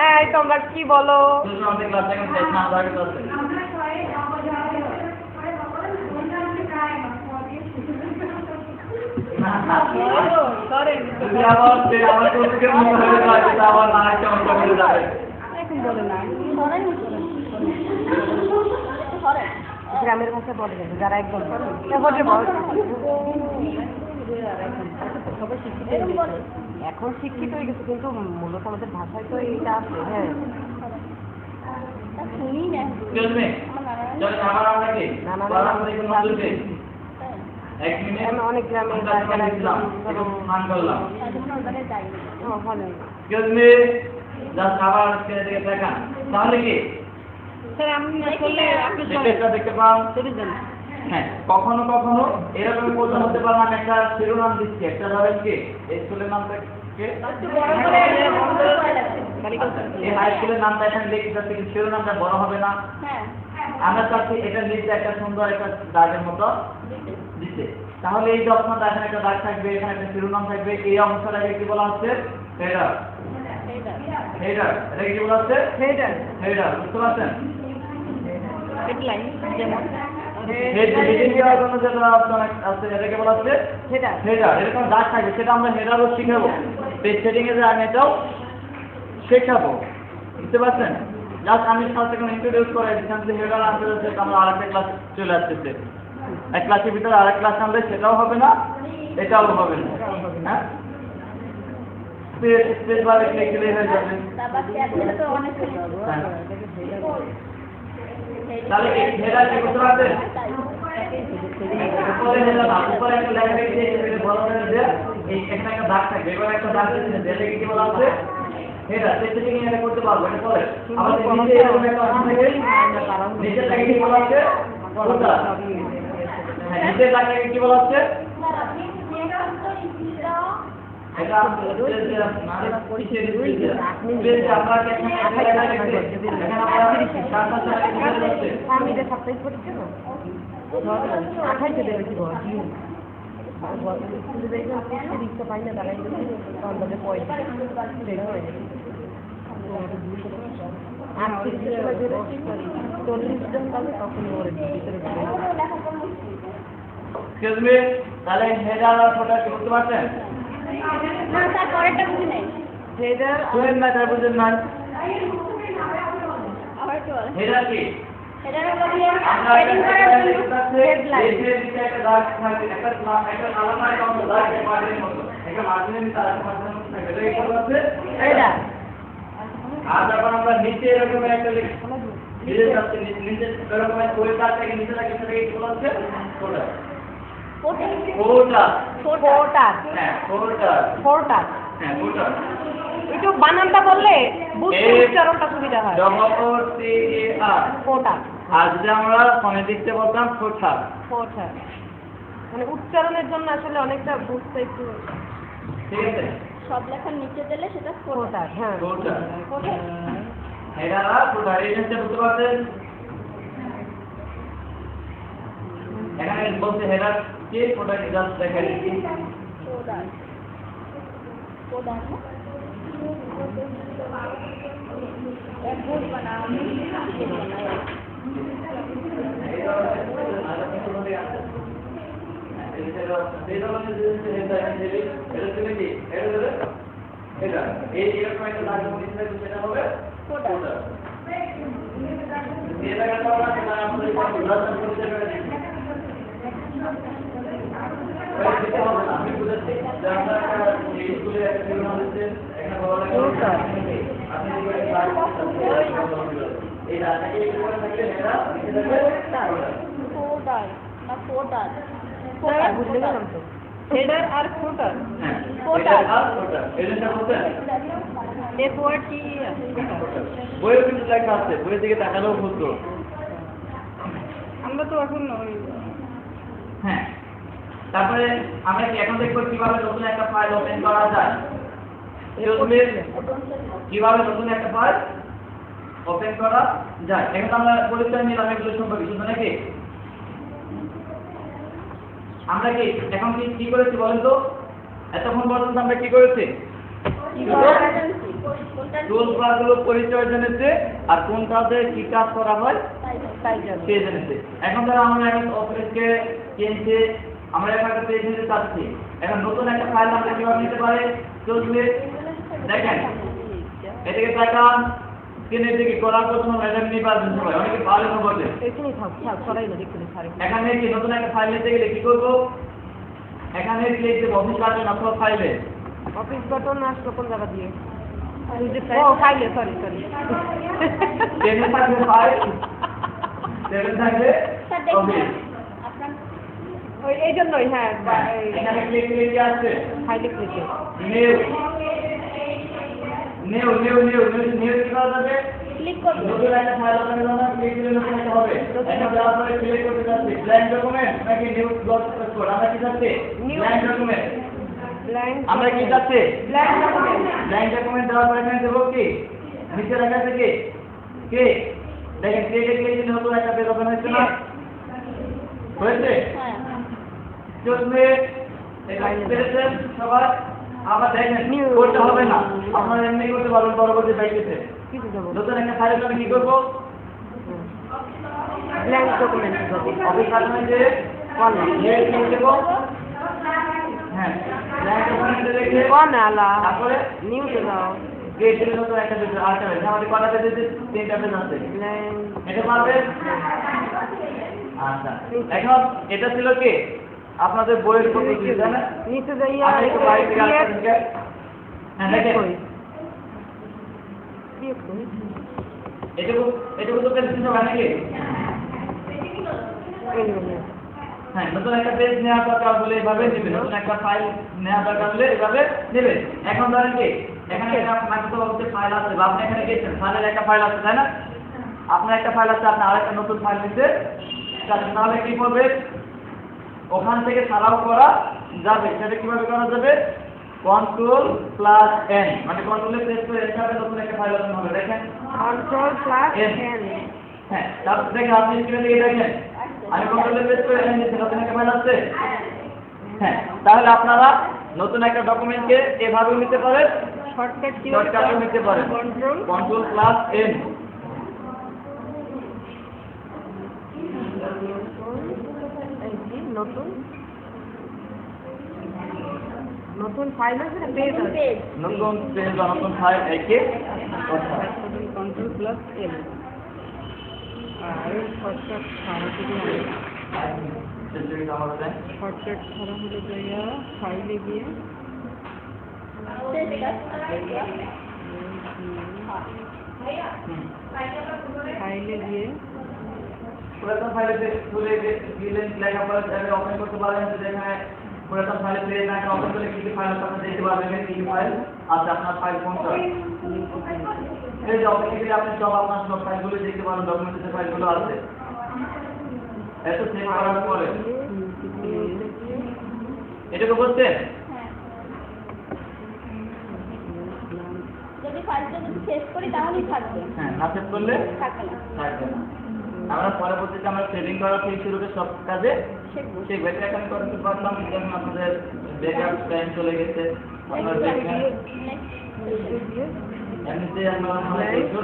এই তোমরা কি বলো? আমাদের ক্লাসে এখন 6 নাম্বার আছে। যদি আবার আমার কোনকে মনে হয়ে যায় যে আবার না একটা অংশ বলে যাবে। এখন বলে না সরেন সরেন গ্রামের ভাষা বলে যাবে যারা একদম বলে বল। সবাই শিক্ষিত এরকম বলে এখন শিক্ষিত হয়ে গেছে কিন্তু মূলত আমাদের ভাষায় তো এইটা আছে। হ্যাঁ, তা শুনি না এক্সকিউজ মি, আমার নানা চল আবার আমরা কি নানা বলা আমাদের কোনো বুঝতে হ্যাঁ 1 মিনিট আমি অনেক গ্রামে আমরা যারা দিলাম, একটু মান করলাম। এখন ওখানে যাইনি ভালো এক্সকিউজ মি, জাস্ট আবার ছেড়ে দিকে তাকান। তাহলে কি স্যার আমি আসলে আপনি দেখতে দেখতে পান? চলে যান হ্যাঁ, কখনো কখনো এরকম প্রশ্ন হতে পারে, আমি একটা শিরোনাম দিচ্ছি, একটা ধরেন কি এই স্কুলের নামটা কে, একটু বড় করে লাগবে এই হাই স্কুলের নামটা এখানে লিখে যাচ্ছে, কিন্তু শিরোনামটা বড় হবে না। হ্যাঁ আমরা চাচ্ছি এটা নিচে একটা সুন্দর একটা দাগের মতো দিতে। তাহলে এই যে অপশনটা, এখানে একটা দাগ থাকবে, এখানে একটা শিরোনাম থাকবে, এই অংশটাকে কি বলা হচ্ছে? হেডার। এইটা হেডার, এটাকে কি বলা হচ্ছে? হেডার হেডার, বুঝতে পারছেন? হেডলাইন যেমন হেডিং দেওয়ার জন্য যেটা অপশন আছে, এটাকে বলা হচ্ছে হেডার হেডার। এরকম দাগ থাকবে, সেটা আমরা হেডারও শিখাবো, পেজ সেটিং এর আগে এটাও শেখাবো, বুঝতে পারছেন? জাস্ট আমি সাথে এখন ইন্ট্রোডিউস করে দিচ্ছি যে হেডার আনতে যাচ্ছে, আমরা আরেকটা ক্লাস চলে আসতেছে, এক ক্লাসের ভিতরে আরেক ক্লাস আনলে সেটাও হবে না, এটাও হবে না। হ্যাঁ, স্পেস বারে ক্লিক দিলে হয়ে যাবে। তারপর ক্যাট দিলে তো অনেক হয়ে যাবে হ্যাঁ, তাহলে কি হেডার কি বুঝতে পারছেন? উপরে হেডার না, উপরে একটা লেখা দিয়ে ভালো করে দিয়ে এই একটা একটা দাগ থাকবে, এবার একটা দাগ দিয়ে এটাকে কি বলা হচ্ছে? হেডার। সেটিং এটা করতে পারবো, এটা করে আবার নিচে এরকম একটা অপশন থাকে, নিচের দাগে কি বলা হচ্ছে? ফুটার। হ্যাঁ, নিচের দাগে কি বলা হচ্ছে? এটা আমি এটা সাপ্তাহিক করছি তো 28 দেবে কি বল রিক্সা পাই না তারা অন্দাজে পয়সা আর 40 জন পাবে তখন ওরে ভিতরে এক্সকিউজ মি, তাহলে হেডার আর ফুটার কি বুঝতে পারছেন? না স্যার পরেরটা বুঝি নাই হেডার শুনেন না, তার বুঝেন না। আবার একটু বলেন হেডার কি? হেডার হলো গিয়ে আমরা হেডিং করার জন্য হেডলাইন। এর নিচে একটা দাগ থাকে, একটা কালার অংশ দাগ মার্জিনের মতো, একটা মার্জিনের নিচে আরেকটা মার্জিনের মতো থাকে, এটা কি বলছে? এটা আর যখন আমরা নিচে এরকম একটা নিচে যাচ্ছে, নিচে এরকম ওই দাগ থেকে নিচে থাকে, সেটাকে কি বলছে? ফোল্ডার। ফোল্ডার। ফোরটার হ্যাঁ, ফোল্ডার। ফোরটার হ্যাঁ, ফোল্ডার। একটু বানানটা বললে বুঝতে উচ্চারণটা সুবিধা হয়। FORTAR। ফোরটার আর যদি আমরা ফনেটিক্সে বলতাম ফোল্ডার। ফোরটার মানে উচ্চারণের জন্য আসলে অনেকটা বুঝতে একটু ঠিক আছে? সব লেখার নিচে দিলে সেটা ফোটা। ফোরটার। হ্যাঁ ফোল্ডার। ফোটা। এটা ফোল্ডার, এই জিনিসটা বুঝতে পারছেন? এখানে বলছে হেডার কে ফোল্ডার জাস্ট দেখেন। ফোটা। ফোটা না? এক ভুল বানাও। ফোটা। ফোটার না ফোটার। ফোরটার বুঝতে গেলাম তো। হেডার আর ফোরটার FORT বইয়ের কিন্তু লেখা আছে, বইয়ের দিকে তাকালেও বুঝতো। আমরা তো এখন ওই হ্যাঁ, তারপরে আমরা কি এখন দেখবো কিভাবে নতুন একটা ফাইল ওপেন করা যায়। কিভাবে নতুন একটা ফাইল ওপেন করা যায়। এখন আমরা পরিচয় নিলাম এগুলো সম্পর্কে, শুধু নাকি আমরা কি এখন কি করেছি বলেন তো? এতক্ষণ পর্যন্ত আমরা কি করেছি? টুল ক্লাসগুলো পরিচয় জেনেছে আর কোনটাতে কি কাজ করা হয় সে জেনেছে। এখন ধরো আমরা এখন অফিসকে কিনছি, আমরা এখন একটা পেজ নিতে চাচ্ছি। এখন নতুন একটা ফাইল আমরা কিভাবে নিতে পারি? চলবে দেখেন, এদিকে তাকান, স্ক্রিনের দিকে করার পর তোমার ম্যাডাম নির্বাচন সবাই অনেকে ভালো বলে এখানেই থাক থাক সরাই না দেখতে সারি। এখানে কি নতুন একটা ফাইল নিতে গেলে কি করবো? এখানে ক্লিক দেব অফিস বাটন অথবা ফাইলে। অফিস বাটন আসলো কোন জায়গা দিয়ে? ও ফাইলে, সরি টেনে থাকবে ফাইল, টেনে থাকবে অফিস। ওই এই জন্যই হ্যাঁ এখানে ক্লিক দিয়ে আসছে ফাইলে ক্লিক নিউ কি করা যাবে? ক্লিক করব। নতুন একটা ফাইল ওপেন করলে ক্লিক দিলে নতুন একটা হবে। এখন যাওয়ার পরে ক্লিক করতে যাচ্ছি ব্ল্যাঙ্ক ডকুমেন্ট নাকি নিউ ডট কোড, আমরা কি যাচ্ছে ব্ল্যাঙ্ক ডকুমেন্ট। আমরা কি যাচ্ছে ব্ল্যাঙ্ক ডকুমেন্ট দেওয়ার পরে এখানে দেবো কি নিচে লেখা আছে কি কে দেখেন কে ক্লিক দিলে নতুন একটা পেজ ওপেন হচ্ছে না? হয়েছে? হ্যাঁ। চলবে এটা পেরেছেন সবাই। আবার দেখেন করতে হবে না, আপনারা এমনি করতে পারবেন পরবর্তী প্র্যাকটিসে। কিছু দেবো নতুন একটা ফাইল আমি কি করবো? ব্ল্যাঙ্ক ডকুমেন্ট দেবো অফিস ডকুমেন্টে নিয়ে দেবো। হ্যাঁ, ব্ল্যাঙ্ক ডকুমেন্টে রেখে কোন আলা তারপরে নিউ তে দাও গেট দিলে নতুন একটা পেজ আরেকটা পেজ। আমাদের কটা পেজ আছে? 3টা পেজ আছে। ব্ল্যাঙ্ক এটা পারবে? আচ্ছা, এখন এটা ছিল কি আপনাদের বইয়ের পদ্ধতি, তাই না? নিচে যাইয়া আমি একটু বাইরে থেকে আসতে হ্যাঁ দেখেন এটুকু তো পেজ নিতে হবে নাকি? হ্যাঁ, নতুন একটা পেজ নেওয়ার দরকার হলে এভাবে নেবে, নতুন একটা ফাইল নেওয়ার দরকার হলে এভাবে নেবে। এখন ধরেন কি এখানে একটা মাইক্রোসফট ফাইল আছে বা আপনি এখানে গেছেন, ফাইলের একটা ফাইল আছে তাই না? আপনার একটা ফাইল আছে, আপনি আরেকটা নতুন ফাইল নিতে চাচ্ছেন, তাহলে কি করবে? ওখান থেকে সারাও করা যাবে। সেটা কিভাবে করা যাবে? Ctrl+N, মানে কন্ট্রোলে প্রেস করে এখানে নতুন একটা ফাইল ওপেন হবে। দেখেন Ctrl+N হ্যাঁ, তারপর দেখেন আপনি স্ক্রিনে দিকে দেখেন আমি কন্ট্রোলে প্রেস করে এখানে নতুন একটা ফাইল আসছে। হ্যাঁ, তাহলে আপনারা নতুন একটা ডকুমেন্টকে এভাবে নিতে পারেন, শর্টকাটে নিতে পারেন। Ctrl+N নতুন ফাইল আছে না পেজ আছে নতুন পেজ বা নতুন ফাইল একে Ctrl+N আর শর্টকাট ছাড়া যদি শর্টকাট ছাড়া হলে যাইয়া ফাইলে গিয়ে ফাইলে গিয়ে পুরাতন ফাইলে খুলে দিলেন লেখাপড়া যাবে ওপেন করতে পারেন যেখানে পুরাতন ফাইলে পেয়ে না ওপেন করলে কি কি ফাইল আছে দেখতে পারবেন কি কি ফাইল আছে আপনার ফাইল কোনটা এই যে ওপেন করে আপনি সব আপনার সব ফাইলগুলো দেখতে পারেন ডকুমেন্টের যে ফাইলগুলো আছে এত সেভ করার পরে এটাকে বুঝছেন যদি ফাইলটা যদি সেভ করি তাহলেই থাকবে। হ্যাঁ না সেভ করলে থাকবে না। থাকবে না। আমরা পরবর্তীতে আমরা সেভিং করার থেকে শুরু করে সব কাজে সেই বেটা এখন করতে পারলাম যখন আপনাদের ব্যাকআপ টাইম চলে গেছে আমরা এমনিতে আমরা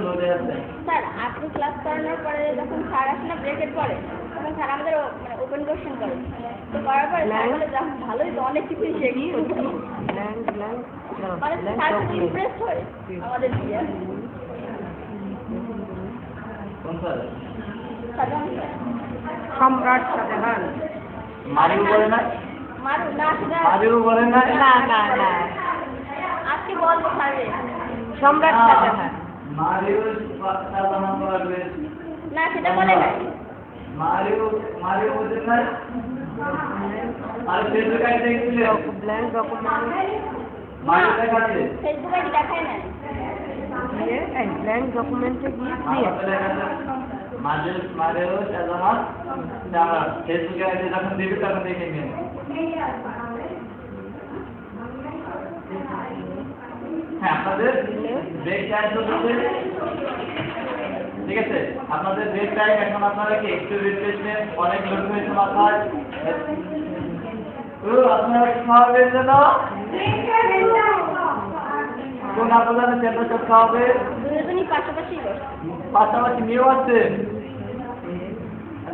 লোডে আছে স্যার আপনি ক্লাস করানোর পরে যখন স্যার আসে না ব্রেকের পরে তখন স্যার আমাদের মানে ওপেন কোশ্চেন করে তো করার পরে স্যার বলে যা ভালোই তো অনেক কিছু শিখি মানে স্যার খুব ইমপ্রেস হয় আমাদের দিয়ে কোন স্যার সম্রাট শাহজাহান মারিও বলে না মারু না সেটা মারিও বলে না না না না আজকে বলবো স্যারে সম্রাট শাহজাহান মারিও শাহজাহান বলে না সেটা বলে না মারিও বলে না আর ফেসবুক আইডি দেখছিলে ব্ল্যাঙ্ক ডকুমেন্ট মারিও দেখাচ্ছে ফেসবুক আইডি দেখায় না দিয়ে এই ব্ল্যাঙ্ক ডকুমেন্টে গিয়ে মারিও শাহজাহান আমরা ফেসবুকে আইডি যখন দিবি তখন দেখে নিন হ্যাঁ আপনাদের ব্রেক টাইম চলছে ঠিক আছে আপনাদের ব্রেক টাইম এখন আপনারা কি একটু রিফ্রেশমেন্ট অনেক লোড হয়েছে মাথায় আপনারা খাওয়াবেন যেন কোন আপনাদের সেন্টার সব খাওয়াবে দুজনই পাশাপাশি বসে পাশাপাশি নিয়েও আসছে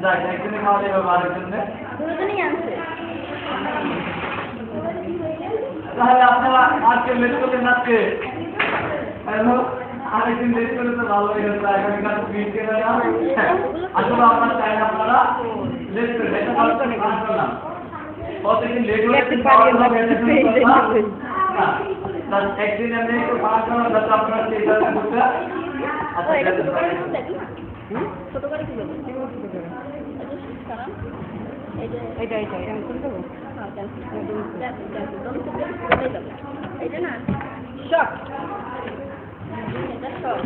যাক একজনে খাওয়ালে হবে আরেকজনে দুজনই আনছে তাহলে আপনারা আজকে লেট করলেন আজকে হ্যালো আরেকদিন লেট করলে তো ভালোই হতো আগামীকাল মিট করে না আসলে আপনার চাই আপনারা লেট করবেন এটা ভালো করে কাজ করলাম প্রতিদিন লেট হলে একদিন আমি একটু পাস করলাম যাতে আপনারা সেই কাজটা করতে আচ্ছা এটা ছোট করে কি দেখি ছোট করে কি বলবো এটা ক্যান্সেল দেবো এটা না শর্ট এটা শর্ট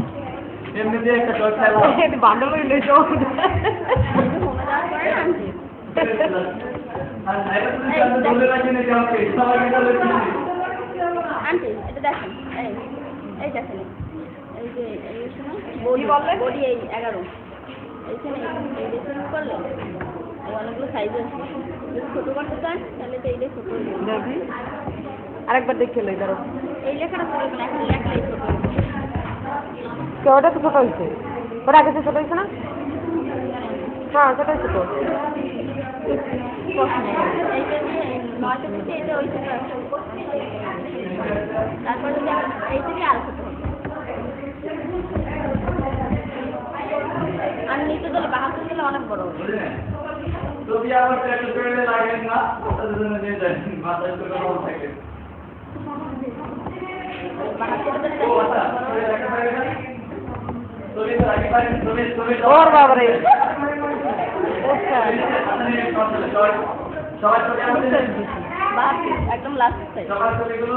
এমনিতে একটা শর্ট খেলা এটা বান্ডল হইলে শর্ট হোমে যাওয়ার পরে আনছি আর এটা তুমি বলে রাখি না যাও কে সবাই এটা লেখি আনছি এটা দেখেন এই দেখেন এই যে এই সময় বডি বডি এই 11 এইখানে এই দেখুন করলে অনেকগুলো সাইজ আছে যদি ছোট করতে চান তাহলে তো এইটাই ছোট দেখি আরেকবার দেখে লই ধরো এই লেখাটা করবে না এখন লেখাটাই ছোট ওটা তো ছোট হয়েছে ওটা আগে ছোট হয়েছে না হ্যাঁ সেটাই ছোট এইটা দিয়ে 9টা থেকে এটা ওই ছোট আছে তারপর যদি এই থেকে আর ছোট হবে আর নিচে দিলে 72 দিলে অনেক বড় হবে যদি আবার ট্যাটু করে লাগেন না তাহলে জন্য দিয়ে দেন মাথায় তো কোনো থাকে 72 দিলে ওর বাবারে সবাই চলে আসছে একদম লাস্ট সাইড সবাই চলে গেল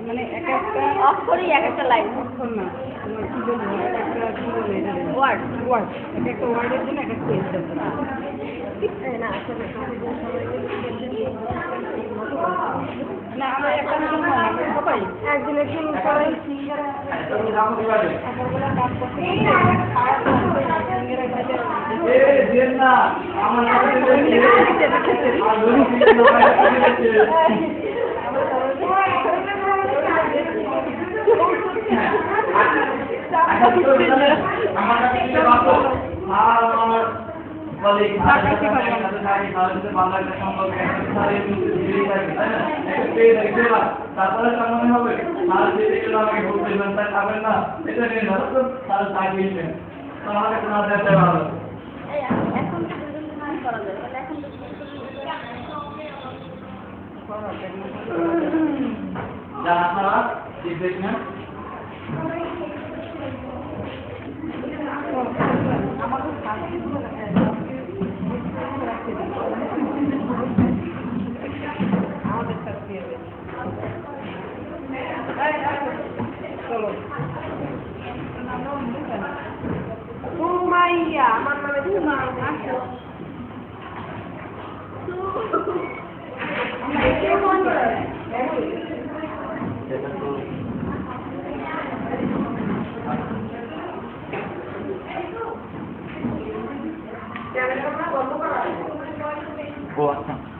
মানে এক একটা অফ করি এক একটা লাইন অক্ষর না তোমার কি বলবো এক একটা কি বলে এটা ওয়ার্ড ওয়ার্ড এক একটা ওয়ার্ডের জন্য এক একটা পেজ দেবো না আসলে না আমরা একটা সবাই একদিন একদিন সবাই সিঙ্গারা তুমি নাম দিবারে সকালবেলা কাজ করতে সিঙ্গারা খেতে এ দেন না আমার কাছে দেন আর লোক কিছু না আমার কাছে কি বাবা আর আমার বলে বাংলা সম্পর্কে তারপরে সামনে হবে আর যেতে গেলে আমাকে বলতে খাবেন না এটা নিয়ে ধরো তো তাহলে থাকিয়েছেন তাহলে কোনো দেখতে পারো এই এখন তো দুজন দুজন করা যায় তাহলে এখন তো যা আপনারা রিফ্রেশমেন্ট আমাদের সাথীগুলো আমাদের সাথে চলো সুমাইয়া আমার নামে সুমা আসো সেটা তো ও আচ্ছা